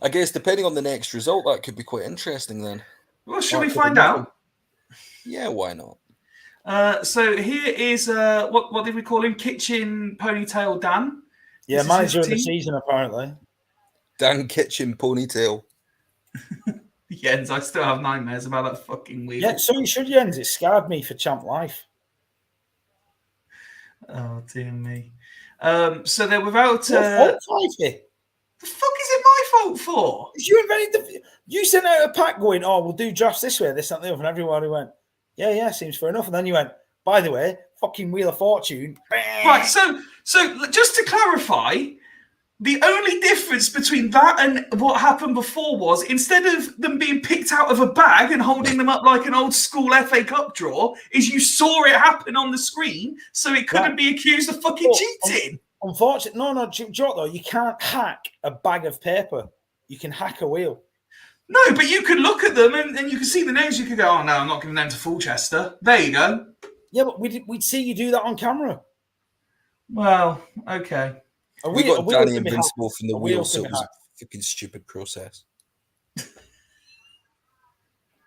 I guess depending on the next result, that could be quite interesting then. Well, should we find out? Yeah, why not? So here is what did we call him? Kitchen Ponytail Dan. Yeah, manager of the season apparently. Dan Kitchen Ponytail. Jens, I still have nightmares about that fucking wheel. Yeah, so you should, Jens. It scarred me for champ life. Oh dear me. So they're without. Fyfie. The fuck is it my fault for? You invented you sent out a pack going, oh, we'll do drafts this way, this, that, and the other, and everyone who went, yeah, seems fair enough. And then you went, by the way, fucking Wheel of Fortune. Right, so just to clarify, the only difference between that and what happened before was instead of them being picked out of a bag and holding them up like an old school FA Cup draw, is you saw it happen on the screen, so it couldn't be accused of fucking cheating. Unfortunately, no, Jot, though, you can't hack a bag of paper. You can hack a wheel. No, but you could look at them and you can see the names. You could go, oh, no, I'm not giving them to Fulchester. There you go. Yeah, but we'd see you do that on camera. Well, okay. We got Danny Invincible from the wheel, so it was a fucking stupid process.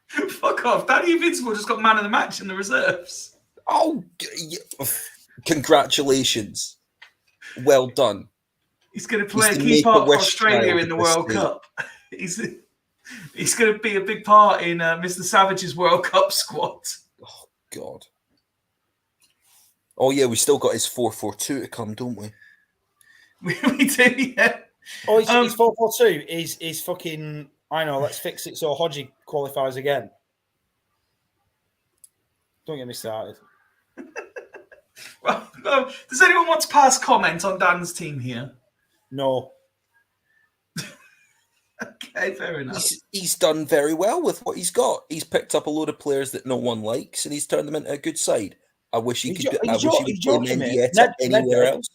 Fuck off. Danny Invincible just got man of the match in the reserves. Oh, congratulations. Well done. He's going to play a key part for Australia in the World Cup. He's going to be a big part in Mr. Savage's World Cup squad. Oh, God. Oh, yeah, we still got his 4-4-2 to come, don't we? We do, yeah. Oh, his 4-4-2 is fucking, I know, let's fix it so Hodgie qualifies again. Don't get me started. Well, does anyone want to pass comment on Dan's team here? No. Okay, fair enough. He's done very well with what he's got. He's picked up a load of players that no one likes, and he's turned them into a good side. I wish he could play Mendieta anywhere else.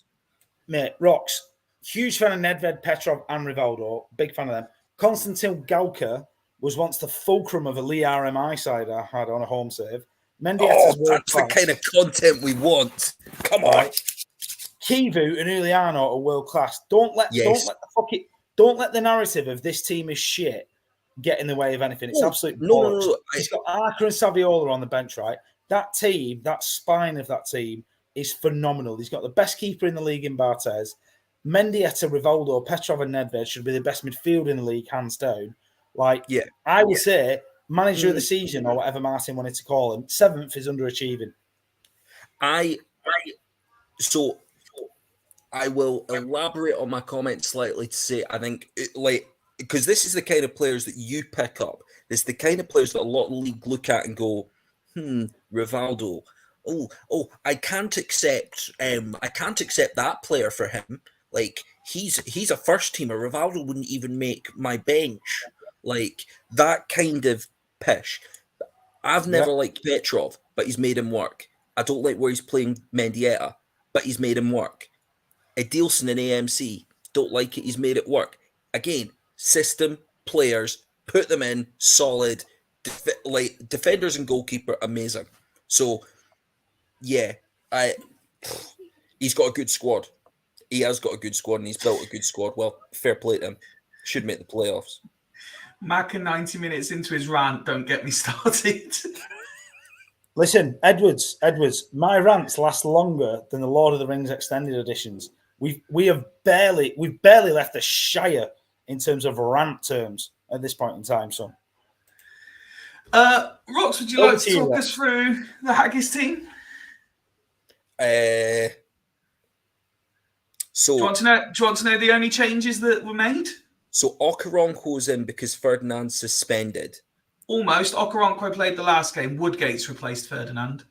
Mate, Rocks, huge fan of Nedved, Petrov, and Rivaldo. Big fan of them. Konstantin Galka was once the fulcrum of a Lee RMI side I had on a home save. Mendietta's world that's the class. kind of content we want. Come on. Right. Kivu and Uliano are world class. Don't let the narrative of this team is shit get in the way of anything. It's absolute bollocks. No. He's got Arca and Saviola on the bench, right? That team, that spine of that team is phenomenal. He's got the best keeper in the league in Barthez. Mendieta, Rivaldo, Petrov and Nedved should be the best midfield in the league, hands down. I would say manager of the season, or whatever Martin wanted to call him, 7th is underachieving. So I will elaborate on my comment slightly to say I think because this is the kind of players that you pick up. It's the kind of players that a lot of the league look at and go, Rivaldo. Oh, I can't accept that player for him. Like he's a first teamer. Rivaldo wouldn't even make my bench. Like that kind of pish. I've never liked Petrov, but he's made him work. I don't like where he's playing Mendieta, but he's made him work. Adilson and AMC, don't like it, he's made it work. Again, system, players, put them in, solid, defenders and goalkeeper, amazing. So, yeah, he's got a good squad. He has got a good squad and he's built a good squad. Well, fair play to him. Should make the playoffs. Macca 90 minutes into his rant, don't get me started. Listen, Edwards, my rants last longer than the Lord of the Rings extended editions. We've barely left the Shire in terms of rant terms at this point in time, son. Rox, would you like to talk us through the Haggis team? So do you want to know the only changes that were made? So Okaronko's in because Ferdinand's suspended. Almost. Okaronko played the last game. Woodgate's replaced Ferdinand.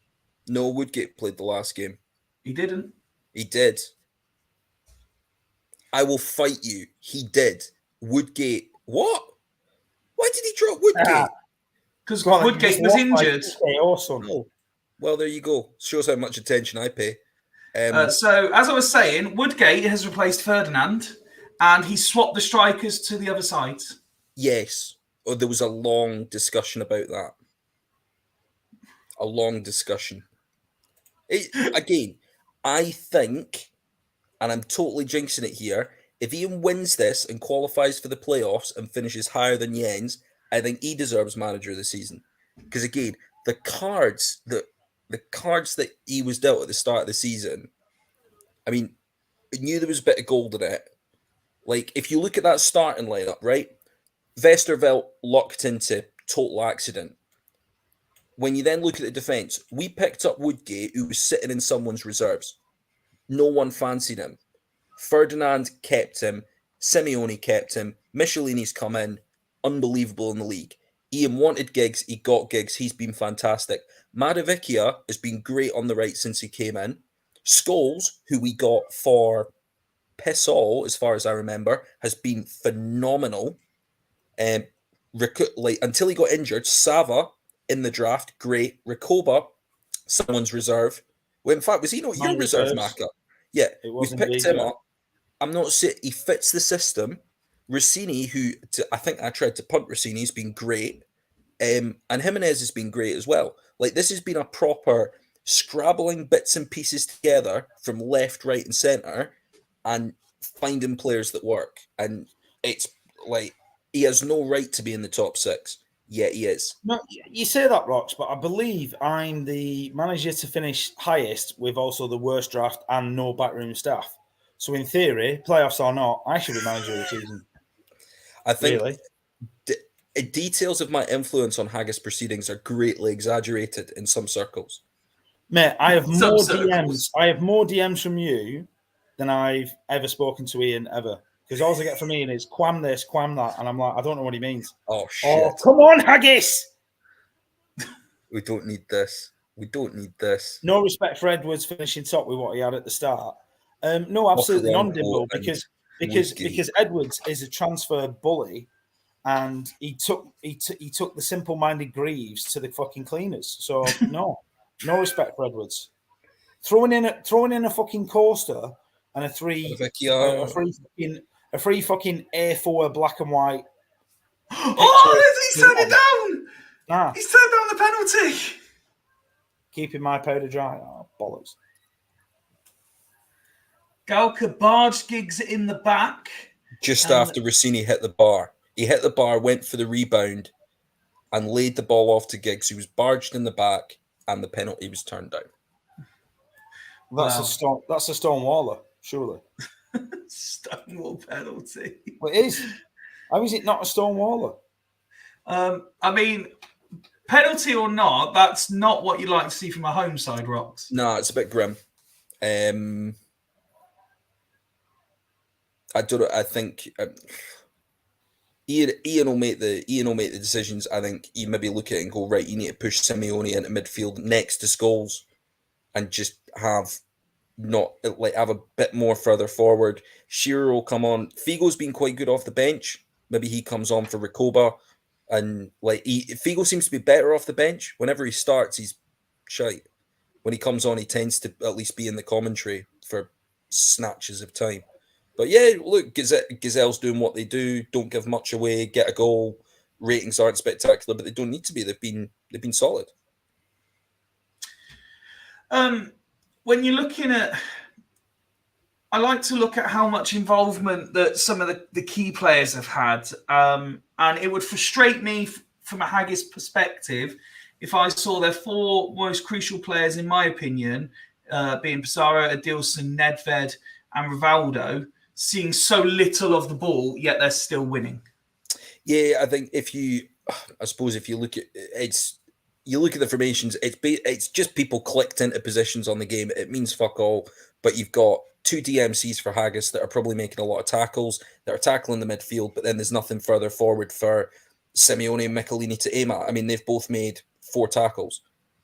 No, Woodgate played the last game. He didn't. He did. I will fight you. He did. Woodgate. What? Why did he drop Woodgate? Because Woodgate was injured. Awesome. Oh, well, there you go. Shows how much attention I pay. So, as I was saying, Woodgate has replaced Ferdinand, and he swapped the strikers to the other side. Yes. Oh, there was a long discussion about that. A long discussion. Again, I think, and I'm totally jinxing it here, if Ian wins this and qualifies for the playoffs and finishes higher than Jens, I think he deserves manager of the season. Because again, the cards that he was dealt at the start of the season, I mean, I knew there was a bit of gold in it. Like, if you look at that starting lineup, right? Westervelt locked into total accident. When you then look at the defence, we picked up Woodgate, who was sitting in someone's reserves. No one fancied him. Ferdinand kept him. Simeone kept him. Michelini's come in. Unbelievable in the league. Ian wanted gigs. He got gigs. He's been fantastic. Maravicchia has been great on the right since he came in. Scholes, who we got for piss all, as far as I remember, has been phenomenal. Until he got injured, Sava in the draft, great. Rakoba, someone's reserve. Well, in fact, was he not your reserve, Maka? Yeah, we've picked him up. I'm not saying he fits the system. Rossini, who I think I tried to punt Rossini, has been great. And Jimenez has been great as well. Like, this has been a proper scrabbling bits and pieces together from left, right, and centre and finding players that work. And it's like, he has no right to be in the top six. Yeah, he is. No, you say that, Rox, but I believe I'm the manager to finish highest with also the worst draft and no backroom staff. So in theory, playoffs or not, I should be manager of the season. I think details of my influence on Haggis proceedings are greatly exaggerated in some circles. Mate, I have more DMs. I have more DMs from you than I've ever spoken to Ian ever. Because all I get from Ian is quam this, quam that, and I'm like, I don't know what he means. Oh shit! Oh, come on, Haggis! We don't need this. We don't need this. No respect for Edwards finishing top with what he had at the start. No, absolutely none, Dimble, because Edwards is a transfer bully, and he took the simple-minded Greaves to the fucking cleaners. So no respect for Edwards. Throwing in a fucking coaster and a free fucking A4 black and white He's turned it down. Ah, He's turned down the penalty. keeping my powder dry. Oh, bollocks. Galka barged Giggs in the back. Just after Rossini hit the bar. He hit the bar, went for the rebound, and laid the ball off to Giggs, who was barged in the back, and the penalty was turned down. That's a Stonewaller, surely. Stonewall penalty. Well, it is. How is it not a Stonewaller? I mean, penalty or not, that's not what you like to see from a home side, Rocks. No, it's a bit grim. I don't know. I think Ian will make the decisions. I think you maybe look at it and go, right, you need to push Simeone into midfield next to Scholes and just have a bit more further forward. Shearer will come on. Figo's been quite good off the bench. Maybe he comes on for Recoba, and Figo seems to be better off the bench. Whenever he starts, he's shite. When he comes on, he tends to at least be in the commentary for snatches of time. But yeah, look, Gazelle's doing what they do. Don't give much away. Get a goal. Ratings aren't spectacular, but they don't need to be. They've been solid. When you're looking at, I like to look at how much involvement that some of the key players have had, and it would frustrate me from a Haggis perspective if I saw their four most crucial players, in my opinion, being Pizarro, Adilson, Nedved, and Rivaldo, seeing so little of the ball, yet they're still winning. Yeah, I think if you look at the formations, it's just people clicked into positions on the game. It means fuck all, but you've got two DMCs for Haggis that are probably making a lot of tackles, that are tackling the midfield, but then there's nothing further forward for Simeone and Michelini to aim at. I mean, they've both made 4 tackles.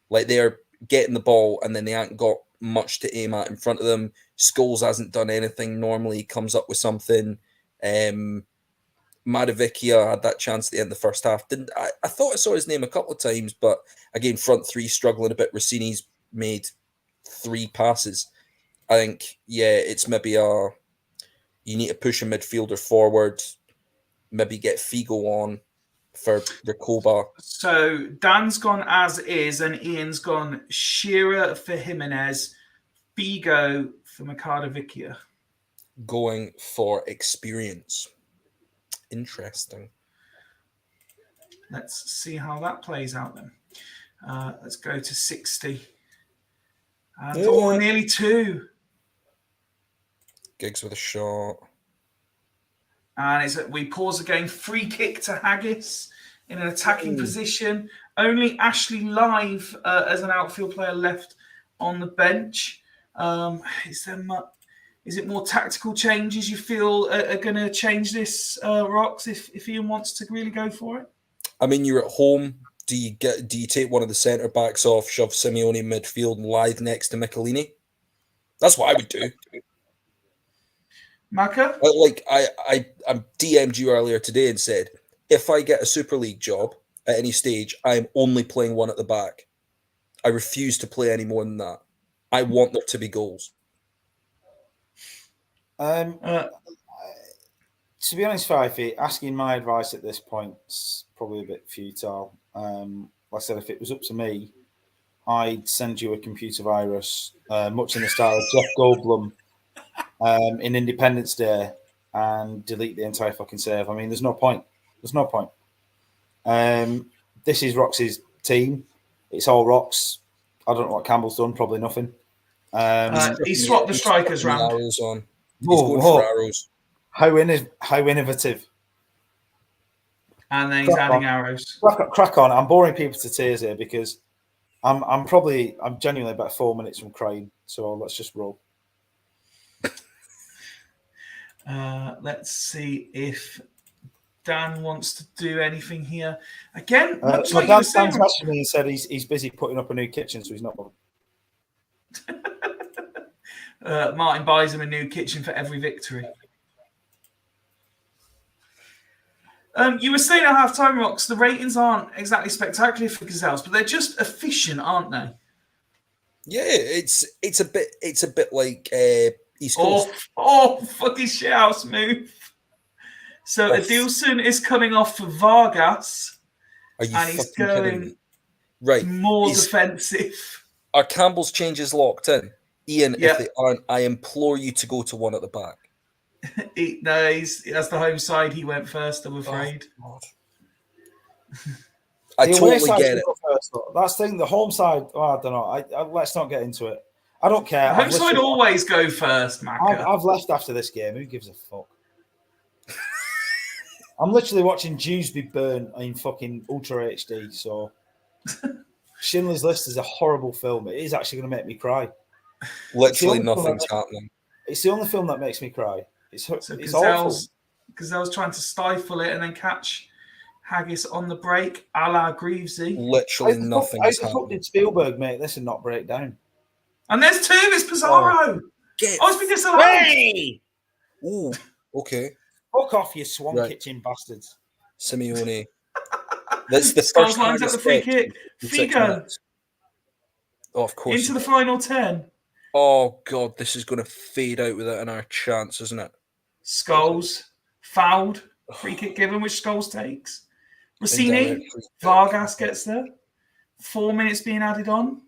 Like, they're getting the ball and then they haven't got much to aim at in front of them. Scholes hasn't done anything. Normally he comes up with something. Maravicchia had that chance at the end of the first half. I thought I saw his name a couple of times, but again, front three struggling a bit. Rossini's made 3 passes. I think, yeah, it's maybe you need to push a midfielder forward, maybe get Figo on for Recoba. So Dan's gone as is, and Ian's gone Shearer for Jimenez, Figo for Maravicchia. Going for experience. Interesting. Let's see how that plays out then. Let's go to 60. Nearly 2. Giggs with a shot. And we pause again. Free kick to Haggis in an attacking position. Only Ashley Live as an outfield player left on the bench. Is it more tactical changes you feel are going to change this, Rox, if Ian wants to really go for it? I mean, you're at home. Do you take one of the centre backs off, shove Simeone in midfield, and Lithe next to Michelini? That's what I would do. Maka? I DM'd you earlier today and said, if I get a Super League job at any stage, I'm only playing one at the back. I refuse to play any more than that. I want there to be goals. To be honest, Fyfie, asking my advice at this point is probably a bit futile. Like I said, if it was up to me, I'd send you a computer virus, much in the style of Jeff Goldblum in Independence Day, and delete the entire fucking save. I mean, there's no point. This is Rox's team. It's all Rox. I don't know what Campbell's done. Probably nothing. He swapped the strikers round. Arrows on. He's going for arrows. How innovative. And then he's adding arrows. Crack on. I'm boring people to tears here because I'm genuinely about 4 minutes from crying. So let's just roll. Let's see if Dan wants to do anything here. Again, much like Dan's messaged me and said he's busy putting up a new kitchen, so he's not bothered. Martin buys him a new kitchen for every victory. You were saying at half-time, Rox, the ratings aren't exactly spectacular for Gazelles, but they're just efficient, aren't they? Yeah, it's a bit like East Coast. Oh, fucking shithouse move. So Adilson is coming off for Vargas, Are you and he's fucking kidding me? going Right. more defensive. Are Campbell's changes locked in? Ian, Yeah. if they aren't, I implore you to go to one at the back. That's the home side. He went first, I'm afraid. Oh, I The away totally side get should it. go first, though. That's the thing. The home side. Oh, I don't know. Let's not get into it. I don't care. The home side always go first, Macca. I've left after this game. Who gives a fuck? I'm literally watching Jews be burnt in fucking Ultra HD. So, Schindler's List is a horrible film. It is actually going to make me cry. Literally nothing's happening. It's the only film that makes me cry. It's awful. Gazelle's trying to stifle it and then catch Haggis on the break, a la Greavesy. Literally nothing is happening. How did Spielberg make this and not break down? And there's two. It's Pizarro. It's been disallowed. Hey! Ooh, okay. Fuck off, you swan kitchen bastards. Simeone. That's the Scholes first lines up the free kick. Figo. Oh, of course. Into the final 10. Oh, God, this is going to fade out without an hour chance, isn't it? Scholes fouled. Free kick given, which Scholes takes. Rossini. Vargas gets there. 4 minutes being added on.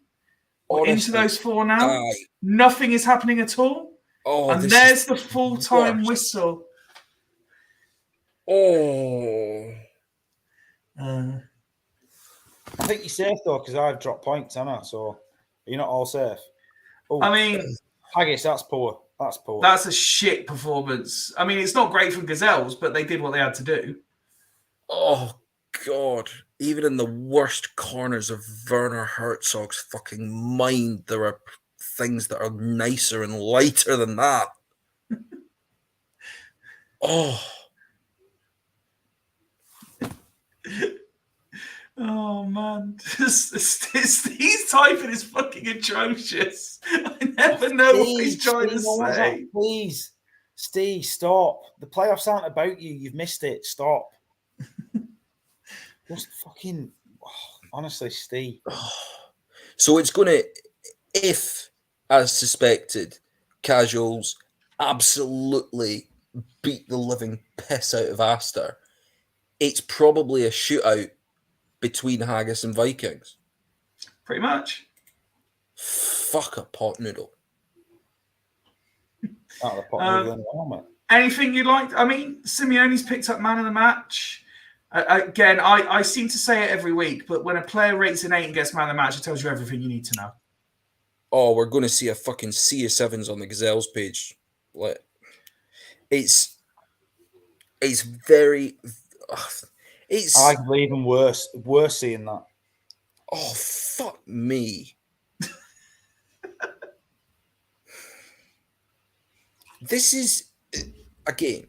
Honestly, into those 4 now. Nothing is happening at all. Oh, and there's the full-time whistle. Oh. I think you're safe, though, because I've dropped points, haven't I? So you're not all safe. Oh, I mean... Haggis, that's poor. That's poor. That's a shit performance. I mean, it's not great from Gazelles, but they did what they had to do. Oh, God. Even in the worst corners of Werner Herzog's fucking mind, there are things that are nicer and lighter than that. Oh. Oh, man. He's typing is fucking atrocious. I never know what he's trying to say. Please, Steve, stop. The playoffs aren't about you. You've missed it. Stop. Just fucking... honestly, Steve. So it's going to... If, as suspected, Casuals absolutely beat the living piss out of Astor, it's probably a shootout between Haggis and Vikings. Pretty much. Fuck a pot noodle. Anything you liked? I mean, Simeone's picked up man of the match. Again, I seem to say it every week, but when a player rates an 8 and gets man of the match, it tells you everything you need to know. Oh, we're going to see a fucking sea of sevens on the Gazelles page. Like, it's very... It's arguably even worse seeing that. Oh, fuck me. This is, again,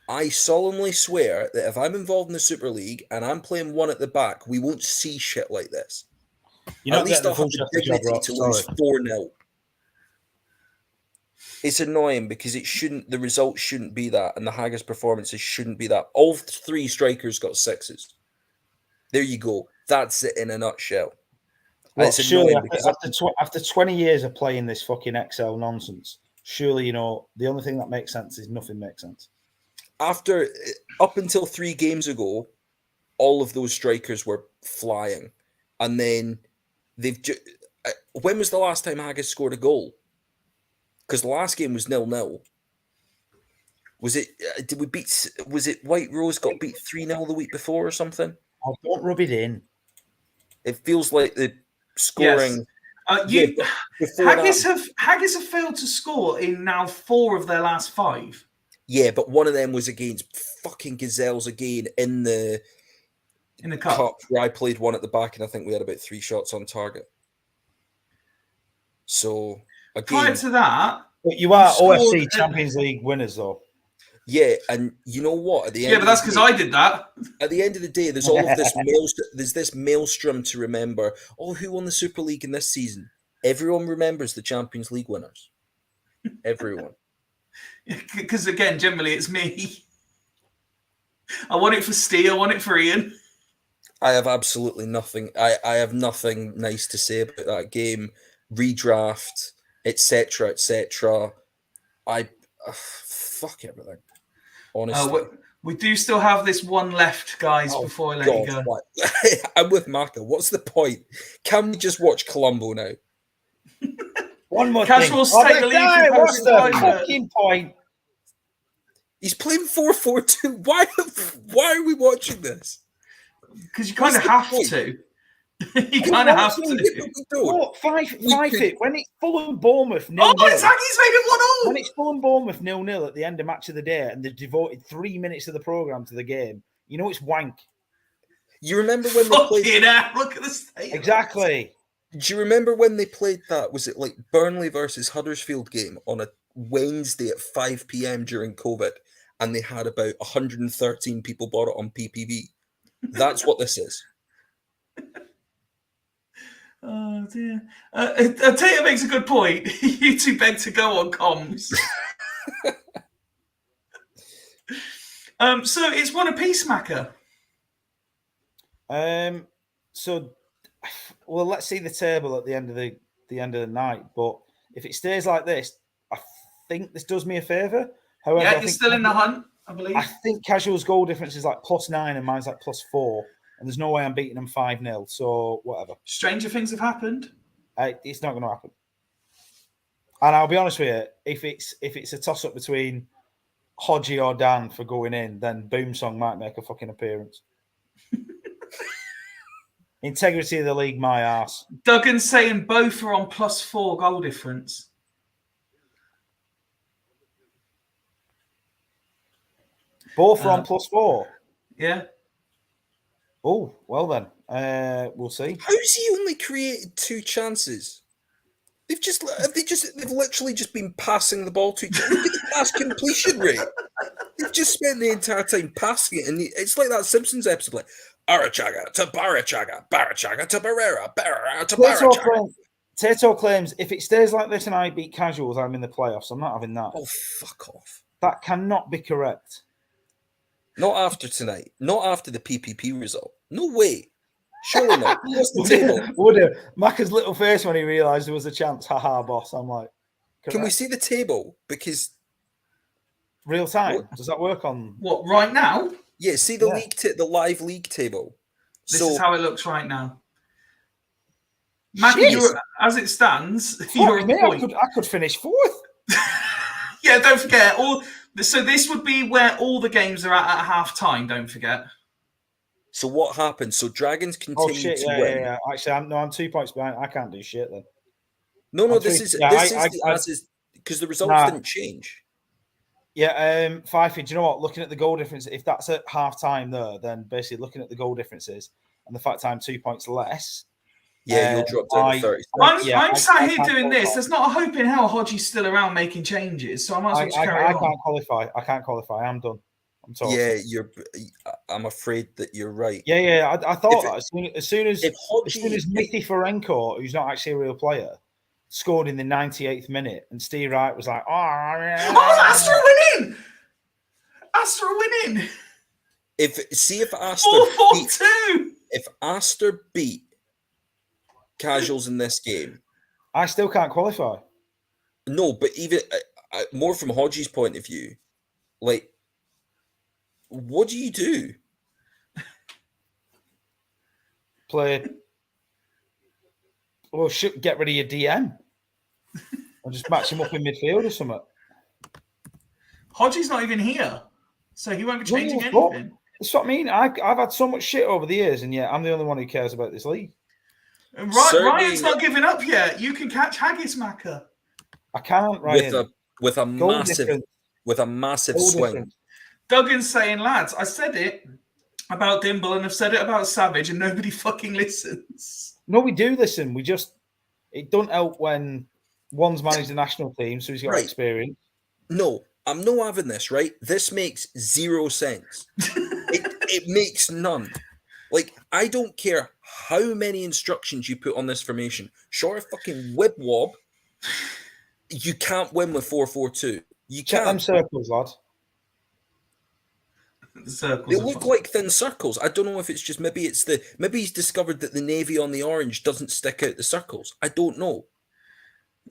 I solemnly swear that if I'm involved in the Super League and I'm playing one at the back, we won't see shit like this. At least I'll have the dignity to lose 4-0. It's annoying because the result shouldn't be that, and the Haggis performances shouldn't be that. All 3 strikers got 6s. There you go. That's it in a nutshell. Well, surely after 20 years of playing this fucking Excel nonsense, surely, the only thing that makes sense is nothing makes sense. Up until 3 games ago, all of those strikers were flying. And then when was the last time Haggis scored a goal? Because the last game was 0-0. Was it? Did we beat? Was it White Rose got beat 3-0 the week before or something? Oh, don't rub it in. It feels like the scoring. Yes. Haggis have failed to score in now 4 of their last 5. Yeah, but one of them was against fucking Gazelles again in the cup, where I played one at the back, and I think we had about 3 shots on target. So. Again, prior to that, but you are OFC Champions League winners, though. Yeah, and you know what? At the end, but that's because I did that. At the end of the day, there's all of this. There's this maelstrom to remember. Oh, who won the Super League in this season? Everyone remembers the Champions League winners. Everyone. Because again, generally it's me. I want it for Steve. I want it for Ian. I have absolutely nothing. I have nothing nice to say about that game. Redraft. Etc. I fuck everything. Honestly, We do still have this one left, guys, Oh, before I let you go. what? I'm with Maka. What's the point? Can we just watch Colombo now? One more Casuals thing. take the lead for What's the post-retirement. fucking point? He's playing 4-4-2. Why are we watching this? Because you kind of What's the have point? to. You kind of have Yeah, to. but we don't. Look, We could- when it's Fulham Bournemouth 0-0. Oh, it's like he's made it 1-0. When it's Fulham Bournemouth 0-0 at the end of match of the day, and they've devoted 3 minutes of the programme to the game, you know it's wank. You remember when they played? Fucking hell, look at the state. Exactly. Do you remember when they played that? Was it like Burnley versus Huddersfield game on a Wednesday at 5 p.m. during COVID, and they had about 113 people bought it on PPV? That's what this is. Oh dear. Tater makes a good point. You two beg to go on comms. So it's one apiece, Macca. So, well, let's see the table at the end of the night. But if it stays like this, I think this does me a favour. However, Yeah, I you're think still in the hunt, I believe. I think Casual's goal difference is like +9 and mine's like +4, and there's no way I'm beating them 5-0. So whatever. Stranger things have happened. It's not going to happen. And I'll be honest with you, if it's a toss up between Hodgie or Dan for going in, then Boomsong might make a fucking appearance. Integrity of the league, my ass. Duggan's saying both are on +4 goal difference. Both are on +4. Yeah. Oh, well then. We'll see. How's he only created 2 chances? They've literally just been passing the ball to each other. Look at the pass completion rate. They've just spent the entire time passing it, and it's like that Simpsons episode, like Arachaga to Barachaga, Barachaga to Barrera, Barrera to Barachaga. Tato claims if it stays like this and I beat Casuals, I'm in the playoffs. I'm not having that. Oh, fuck off. That cannot be correct. Not after tonight. Not after the PPP result. No way. Surely not. What's the table? Would have. Macca's little face when he realised there was a chance. Haha, boss. I'm like, Can we correct. see the table? Because Real time? Does that work on? What, right now? yeah, see the Yeah. the live league table. This So is how it looks right now. Macca, Shit. you're, as it stands, Fuck you're a me, point. I could finish 4th. Yeah, don't forget. So this would be where all the games are at half time, don't forget. so what happened? So Dragons Oh continue shit! to Yeah, win. yeah. Actually, I'm 2 points behind. I can't do shit then. No, I'm this three- is yeah, this I- is the I- as is because the results Nah. didn't change. Yeah, Fyfie, do you know what? Looking at the goal difference, if that's at half time there, then basically looking at the goal differences and the fact I'm 2 points less. Yeah, you'll drop down to 30. I'm sat here can't doing qualify. this. There's not a hope in hell Hodgie's still around making changes, so I might as well just carry I on. can't qualify. I can't qualify. I'm done. I'm sorry. Yeah, I'm afraid that you're right. Yeah. I thought If that as soon as Hodgie, Mickey Ferenko, who's not actually a real player, scored in the 98th minute, and Steve Wright was like, "Oh, yeah." Oh, Astra winning! Astra winning! if Astor 4-4-2! if Astor beat Casuals in this game, I still can't qualify. no, but even more from Hodgie's point of view, like, what do you do? Play. Well, get rid of your DM. Or just match him up in midfield or something. Hodgie's not even here, so he won't be changing Well, anything. That's what I mean. I've had so much shit over the years, and yet I'm the only one who cares about this league. And Certainly- Ryan's not giving up yet. You can catch Haggis Macca. I can't, Ryan. with a Goal massive difference. Goal swing. difference. Duggan's saying, lads, I said it about Dimble and I've said it about Savage, and nobody fucking listens. No, we do listen. It don't help when one's managed the national team, so he's got Right. experience. No, I'm not having this, right? This makes 0 sense. it makes none. Like, I don't care how many instructions you put on this formation. Short of fucking wib-wob, you can't win with 4-4-2. You Check them can't. circles, lad. The circles They are look fun. like thin circles. I don't know if it's just maybe he's discovered that the navy on the orange doesn't stick out the circles. I don't know.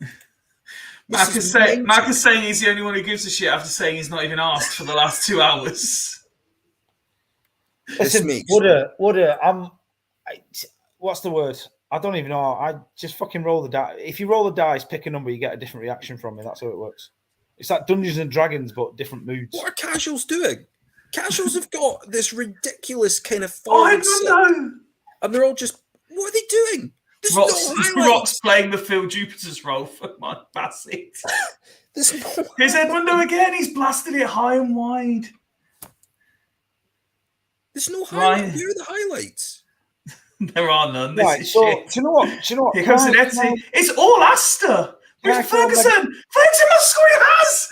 Mac This is is saying mental. he's the only one who gives a shit after saying he's not even asked for the last 2 hours. Listen, makes- Woulda, what's the word? I don't even know. I just fucking roll the dice. If you roll the dice, pick a number, you get a different reaction from me. That's how it works. It's like Dungeons and Dragons, but different moods. What are casuals doing? Casuals have got this ridiculous kind of I forward don't sit, know. and they're all just, what are they doing? There's Rock's, no highlights. Rock's playing the Phil Jupiter's role for my Bassett. There's no Here's Edmundo again. He's blasted it high and wide. There's no Right. highlights. Where are the highlights? There are none. This Right, is so shit. do you know what? Here comes an Etsy. It's all Asta. Where's Can I throw Ferguson? Ferguson must score. He has.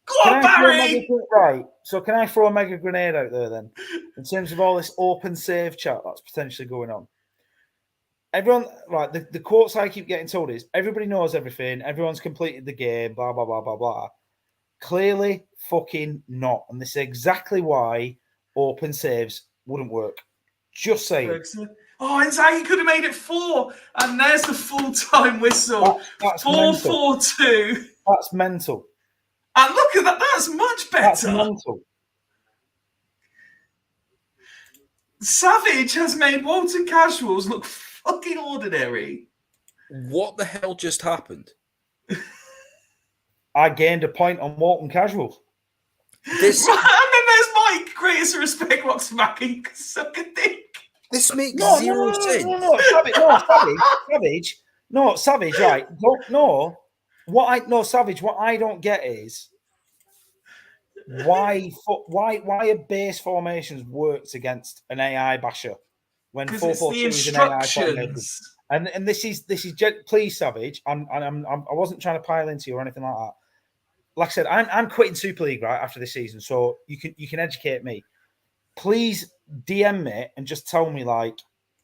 Go on, Barry. Right. So can I throw a mega grenade out there then? In terms of all this open save chat that's potentially going on. Everyone, right, the quotes I keep getting told is everybody knows everything, everyone's completed the game, blah, blah, blah, blah, blah. Clearly fucking not. And this is exactly why open saves wouldn't work. Just saying. Ferguson. Oh, Inzaghi could have made it 4. And there's the full-time whistle. That's 4-4-2. That's mental. And look at that. That's much That's better. mental. Savage has made Walton Casuals look fucking ordinary. What the hell just happened? I gained a point on Walton Casuals. This And then there's Mike. Greatest respect, Rock smacking. Suck a dick. this makes No, zero sense. Savage, right. Savage, what I don't get is why are base formations worked against an AI basher when Because it's the 4-4-2 is an AI formation? instructions. And this is please, Savage. I wasn't trying to pile into you or anything like that. Like I said, I'm quitting Super League right after this season, so you can educate me. Please DM me and just tell me like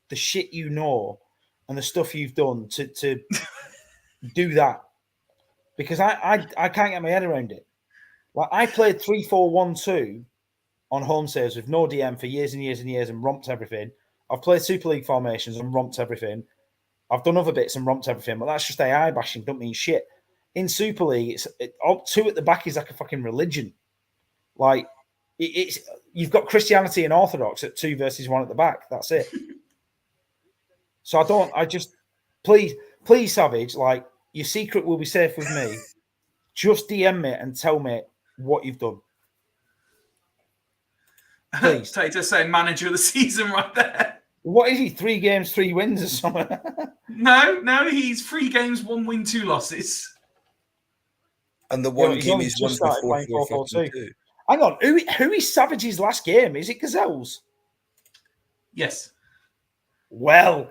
the shit you know and the stuff you've done to do that, because I can't get my head around it. Like I played 3-4-1-2 on home saves with no DM for years and years and years and romped everything. I've played Super League formations and romped everything. I've done other bits and romped everything, but that's just AI bashing. Don't mean shit. In Super League, it's 2 at the back is like a fucking religion. Like it's you've got Christianity and Orthodox at 2 versus 1 at the back. That's it. So please, Savage, like your secret will be safe with me. Just DM me and tell me what you've done. Please. Tater saying manager of the season right there. What is he? 3 games, 3 wins or something? No, he's 3 games, 1 win, 2 losses. And the one he's game only he's just won started for playing 4-4-2. Hang on, who is Savage's last game? Is it Gazelles? Yes. Well.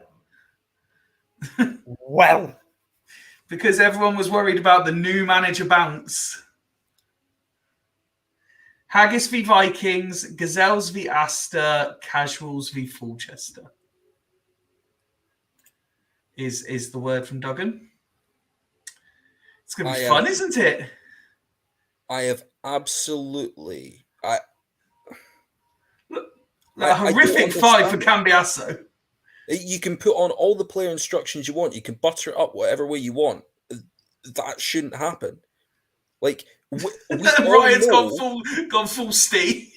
Because everyone was worried about the new manager bounce. Haggis v Vikings, Gazelles v Asta, Casuals v Fulchester. Is the word from Duggan. It's going to be fun, isn't it? I have absolutely... A horrific fight for Cambiasso. You can put on all the player instructions you want. You can butter it up whatever way you want. That shouldn't happen. Like, Ryan's gone full Steve.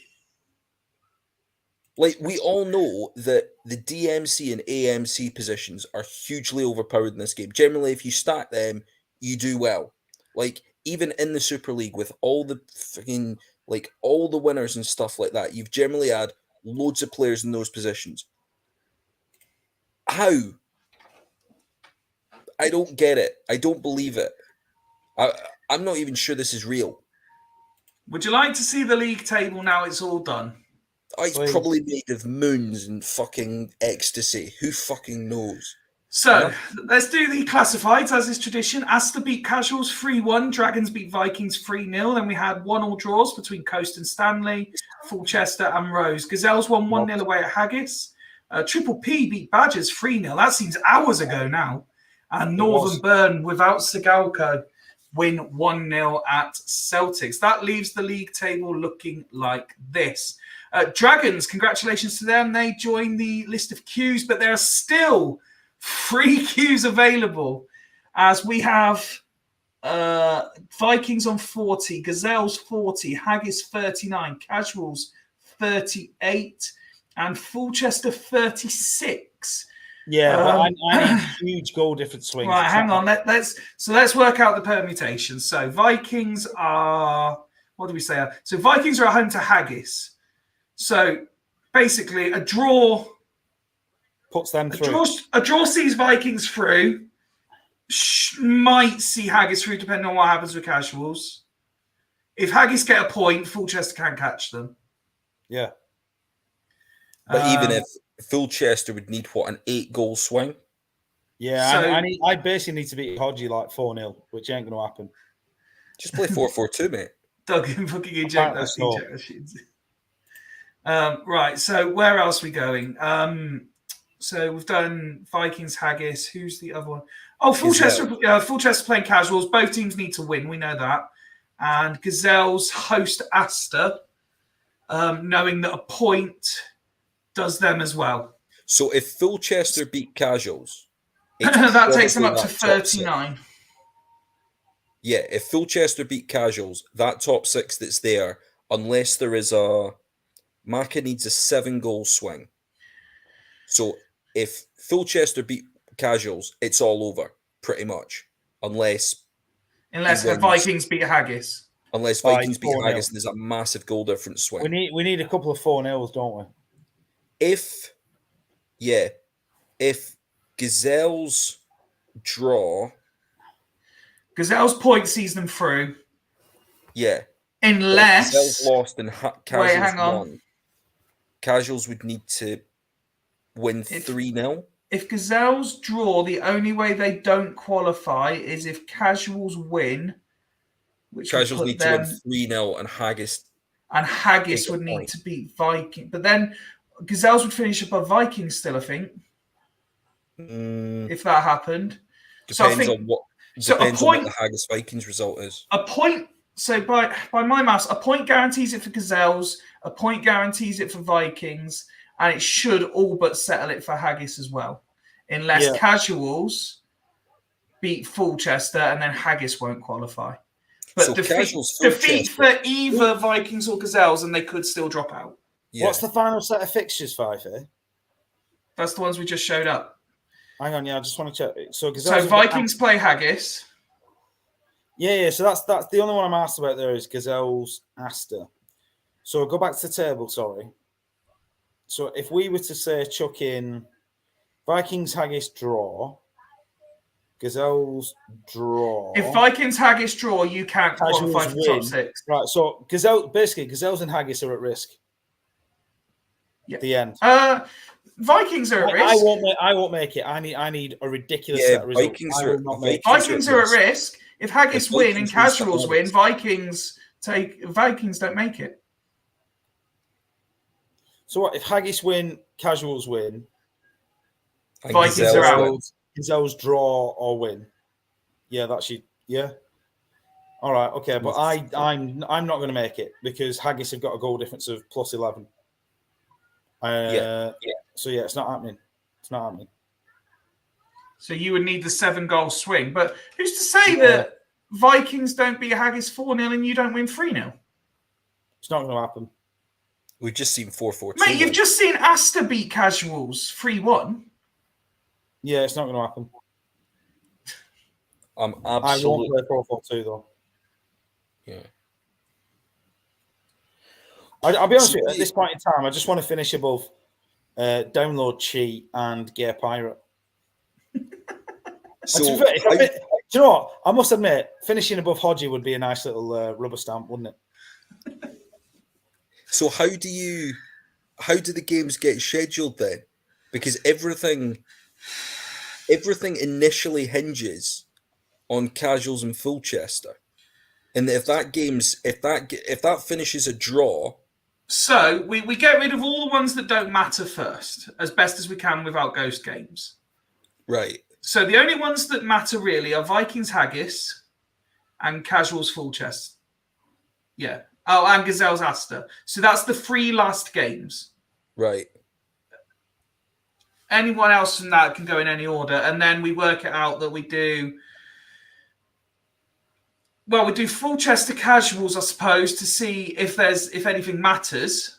Like, we all know that the DMC and AMC positions are hugely overpowered in this game. Generally, if you stack them, you do well. Like, even in the Super League with all the fucking, like, all the winners and stuff like that, you've generally had loads of players in those positions. How? I don't get it. I don't believe it. I'm not even sure this is real. Would you like to see the league table now it's all done? Oh, it's probably made of moons and fucking ecstasy. Who fucking knows? So, let's do the classifieds as is tradition. Asta beat Casuals 3-1. Dragons beat Vikings 3-0. Then we had 1-1 draws between Coast and Stanley, Fulchester and Rose. Gazelles won 1-0 away at Haggis. Triple P beat Badgers 3-0. That seems hours ago now. And Northern Burn without Sigalko win 1-0 at Celtics. That leaves the league table looking like this. Dragons, congratulations to them. They join the list of queues, but there are still 3 queues available as we have Vikings on 40, Gazelles 40, Haggis 39, Casuals 38, and Fulchester 36. Yeah, but I need huge goal difference swings. Right, hang on. Let's work out the permutations. So Vikings are, what do we say? So Vikings are at home to Haggis. So basically, a draw puts them through. A draw sees Vikings through. Might see Haggis through, depending on what happens with casuals. If Haggis get a point, Fulchester can't catch them. Yeah. But even if Fulchester would need, what, an 8-goal swing? Yeah, so, I basically need to beat Hodgie like 4-0, which ain't going to happen. Just play 4-4-2, mate. Doug, fucking eject that shit. Right, so where else are we going? So we've done Vikings, Haggis. Who's the other one? Oh, Fulchester playing casuals. Both teams need to win. We know that. And Gazelles host Astor, knowing that a point does them as well. So if Fulchester beat casuals, that takes them up to 39. Yeah, if Fulchester beat casuals, that top 6 that's there, unless there is Maka needs a 7-goal swing. So if Fulchester beat casuals, it's all over, pretty much. Unless the Vikings beat Haggis. Unless Vikings beat Haggis, and there's a massive goal difference swing. We need a couple of 4-0s, don't we? If Gazelles draw, Gazelles point sees them through. Yeah. Unless Gazelles lost and casuals hang on. won. Casuals would need to win 3-0. If Gazelles draw, the only way they don't qualify is if casuals win. Which casuals need to win 3-0 and Haggis would need to beat Viking. But then Gazelles would finish above Vikings still, I think. If that happened. Depends on what the Haggis Vikings result is. A point. So by my maths, a point guarantees it for Gazelles, a point guarantees it for Vikings, and it should all but settle it for Haggis as well. Unless casuals beat Fulchester and then Haggis won't qualify. But so defeat for either Vikings or Gazelles, and they could still drop out. Yeah. What's the final set of fixtures, Fyfie? That's the ones we just showed up. Hang on, I just want to check. So Vikings play Haggis. Yeah. So that's the only one I'm asked about there is Gazelles, Astor. So go back to the table, sorry. So if we were to say chuck in Vikings, Haggis draw, Gazelles draw. If Vikings, Haggis draw, you can't qualify for top 6. Right. So Gazelles and Haggis are at risk. Yeah. The end. Vikings are at risk. I won't make it. I need a ridiculous set of results. Vikings are at risk. If Haggis win and casuals win, Vikings don't make it. So what if Haggis win, casuals win? Vikings are out. Gazelles draw or win. Yeah, that's you. Yeah. All right. Okay, but I'm not going to make it because Haggis have got a goal difference of plus 11. So it's not happening. It's not happening. So you would need the 7-goal swing, but who's to say that Vikings don't beat Haggis 4-0 and you don't win 3-0? It's not going to happen. We've just seen 4-4-2. Mate, you've just seen Astor beat casuals 3-1. Yeah, it's not going to happen. I won't play 4-4-2 though. Yeah. I'll be honest with you, at this point in time, I just want to finish above Download Cheat and Gear Pirate. Do you know what? I must admit, finishing above Hodgie would be a nice little rubber stamp, wouldn't it? So how do the games get scheduled then? Because everything initially hinges on casuals and Fulchester, and if that finishes a draw. So we get rid of all the ones that don't matter first, as best as we can without ghost games. Right. So the only ones that matter really are Vikings Haggis and Casuals Fulchester. Yeah. Oh, and Gazelles Astor. So that's the 3 last games. Right. Anyone else from that can go in any order. And then we work it out that we do Fulchester Casuals, I suppose, to see if anything matters.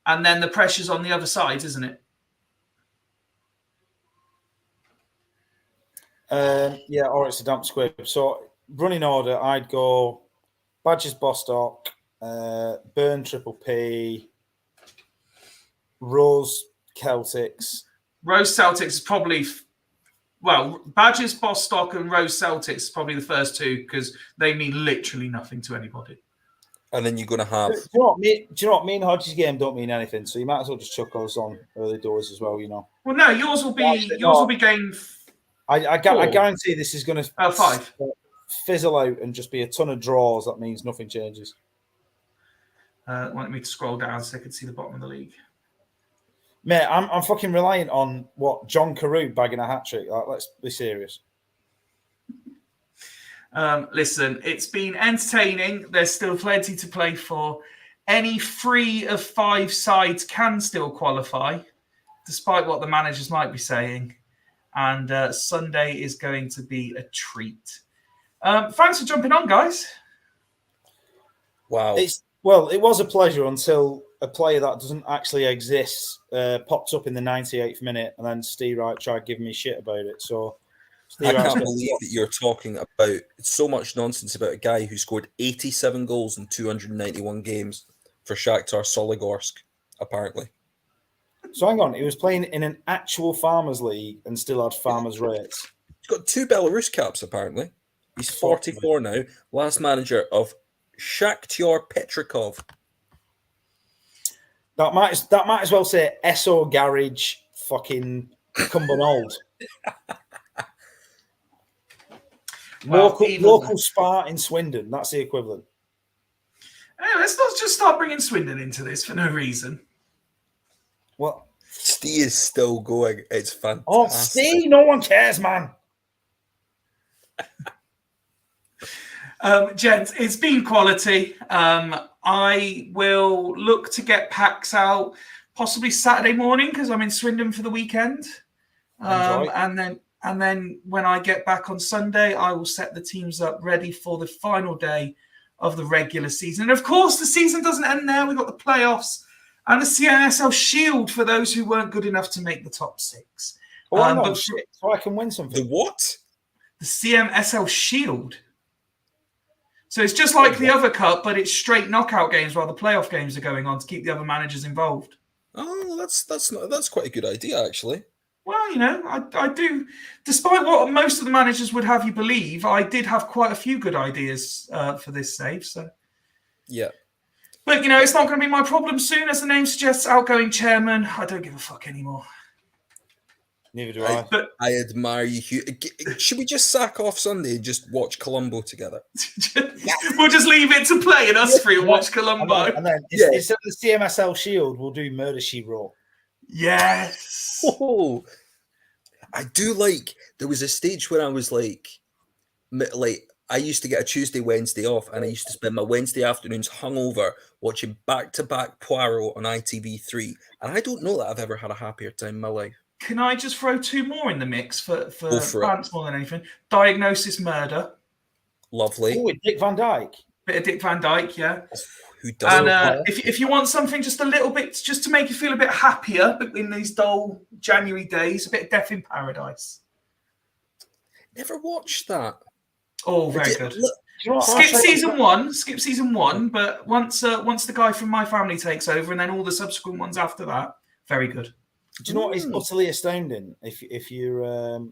And then the pressure's on the other side, isn't it? Yeah, or it's a damp squib. So running order, I'd go Badgers Bostock, Burn Triple P, Rose Celtics. Rose Celtics is probably, well, Badgers Bostock and Rose Celtics is probably the first two because they mean literally nothing to anybody. And then you're going to have. Do you know what? Me and Hodges' game don't mean anything, so you might as well just chuck us on early doors as well. Well, no, yours will be game. I guarantee this is going to 5 fizzle out and just be a ton of draws. That means nothing changes. Want me to scroll down so I can see the bottom of the league? Mate, I'm fucking reliant on what John Carew bagging a hat trick. Like, let's be serious. Listen, it's been entertaining. There's still plenty to play for. Any 3 of 5 sides can still qualify, despite what the managers might be saying. And Sunday is going to be a treat. Thanks for jumping on, guys. Wow. It was a pleasure until a player that doesn't actually exist popped up in the 98th minute, and then Steve Wright tried giving me shit about it. So I can't believe that you're talking about so much nonsense about a guy who scored 87 goals in 291 games for Shakhtar Soligorsk, apparently. So hang on, he was playing in an actual Farmers League and still had Farmers rates. He's got 2 Belarus caps, apparently. He's 44 now, last manager of Shakhtar Petrikov. That might as well say SO Garage fucking Cumbernauld. Local Spa in Swindon. That's the equivalent. Hey, let's not just start bringing Swindon into this for no reason. What? Steve is still going. It's fantastic. Oh, Steve, no one cares, man. Gents, it's been quality. I will look to get packs out possibly Saturday morning because I'm in Swindon for the weekend. And then when I get back on Sunday, I will set the teams up ready for the final day of the regular season. And of course, the season doesn't end there. We've got the playoffs and the Cmsl Shield for those who weren't good enough to make the top 6. So I can win something. The what? The Cmsl Shield. So it's just like the other cup, but it's straight knockout games while the playoff games are going on to keep the other managers involved. Oh, that's quite a good idea, actually. Well, I do. Despite what most of the managers would have you believe, I did have quite a few good ideas for this save. So, yeah. But, it's not going to be my problem soon. As the name suggests, outgoing chairman. I don't give a fuck anymore. Neither do I. But I admire you, Hugh. Should we just sack off Sunday and just watch Colombo together? We'll just leave it to play and us three and watch Colombo. And then instead of the CMSL Shield, we'll do Murder, She Wrote. Yes. Oh, I do like. There was a stage where I was like I used to get a Tuesday, Wednesday off, and I used to spend my Wednesday afternoons hungover watching back-to-back Poirot on ITV3. And I don't know that I've ever had a happier time in my life. Can I just throw 2 more in the mix for France more than anything? Diagnosis Murder. Lovely. Oh, with Dick Van Dyke. Bit of Dick Van Dyke, yeah. Who doesn't? And if you want something just a little bit, just to make you feel a bit happier in these dull January days, a bit of Death in Paradise. Never watched that. Oh, very good. Look, Skip season one, but once the guy from My Family takes over, and then all the subsequent ones after that, very good. Do you know what is utterly astounding? If you're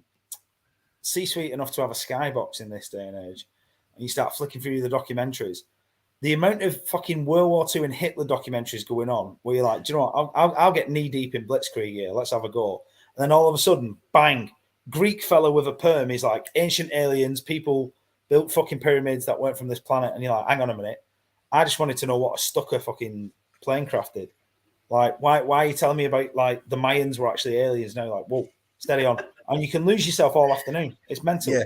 C-suite enough to have a skybox in this day and age, and you start flicking through the documentaries, the amount of fucking World War II and Hitler documentaries going on, where you're like, do you know what? I'll get knee deep in Blitzkrieg here. Let's have a go. And then all of a sudden, bang! Greek fella with a perm is like ancient aliens, people built fucking pyramids that weren't from this planet, and you're like, hang on a minute, I just wanted to know what a Stucker fucking plane craft did. Like, why are you telling me about like the Mayans were actually aliens? Now, like, whoa, steady on, and you can lose yourself all afternoon. It's mental. Yeah,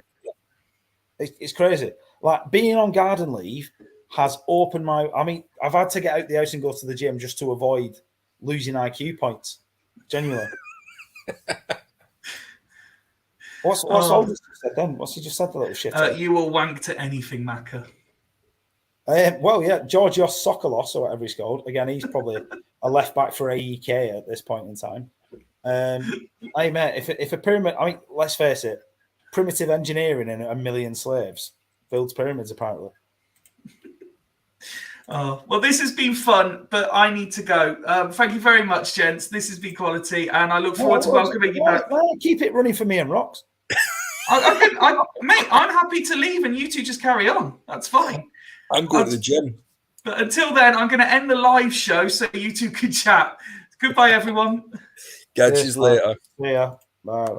it's crazy. Like being on garden leave has opened my. I mean, I've had to get out the house and go to the gym just to avoid losing IQ points. Genuinely. What's all this said then? What's he just said, the little shit? You will wank to anything, Macca. Well, yeah, Georgios Sokolos, or whatever he's called. Again, he's probably a left back for AEK at this point in time. Hey mate, if a pyramid, I mean, let's face it, primitive engineering and a million slaves builds pyramids apparently. Oh, well, this has been fun, but I need to go. Thank you very much, gents. This has been quality, and I look forward to welcoming you back. Keep it running for me and Rocks. Mate, I'm happy to leave, and you two just carry on. That's fine. I'm going to the gym. But until then, I'm going to end the live show so you two can chat. Goodbye, everyone. Catch you later. See ya. Bye.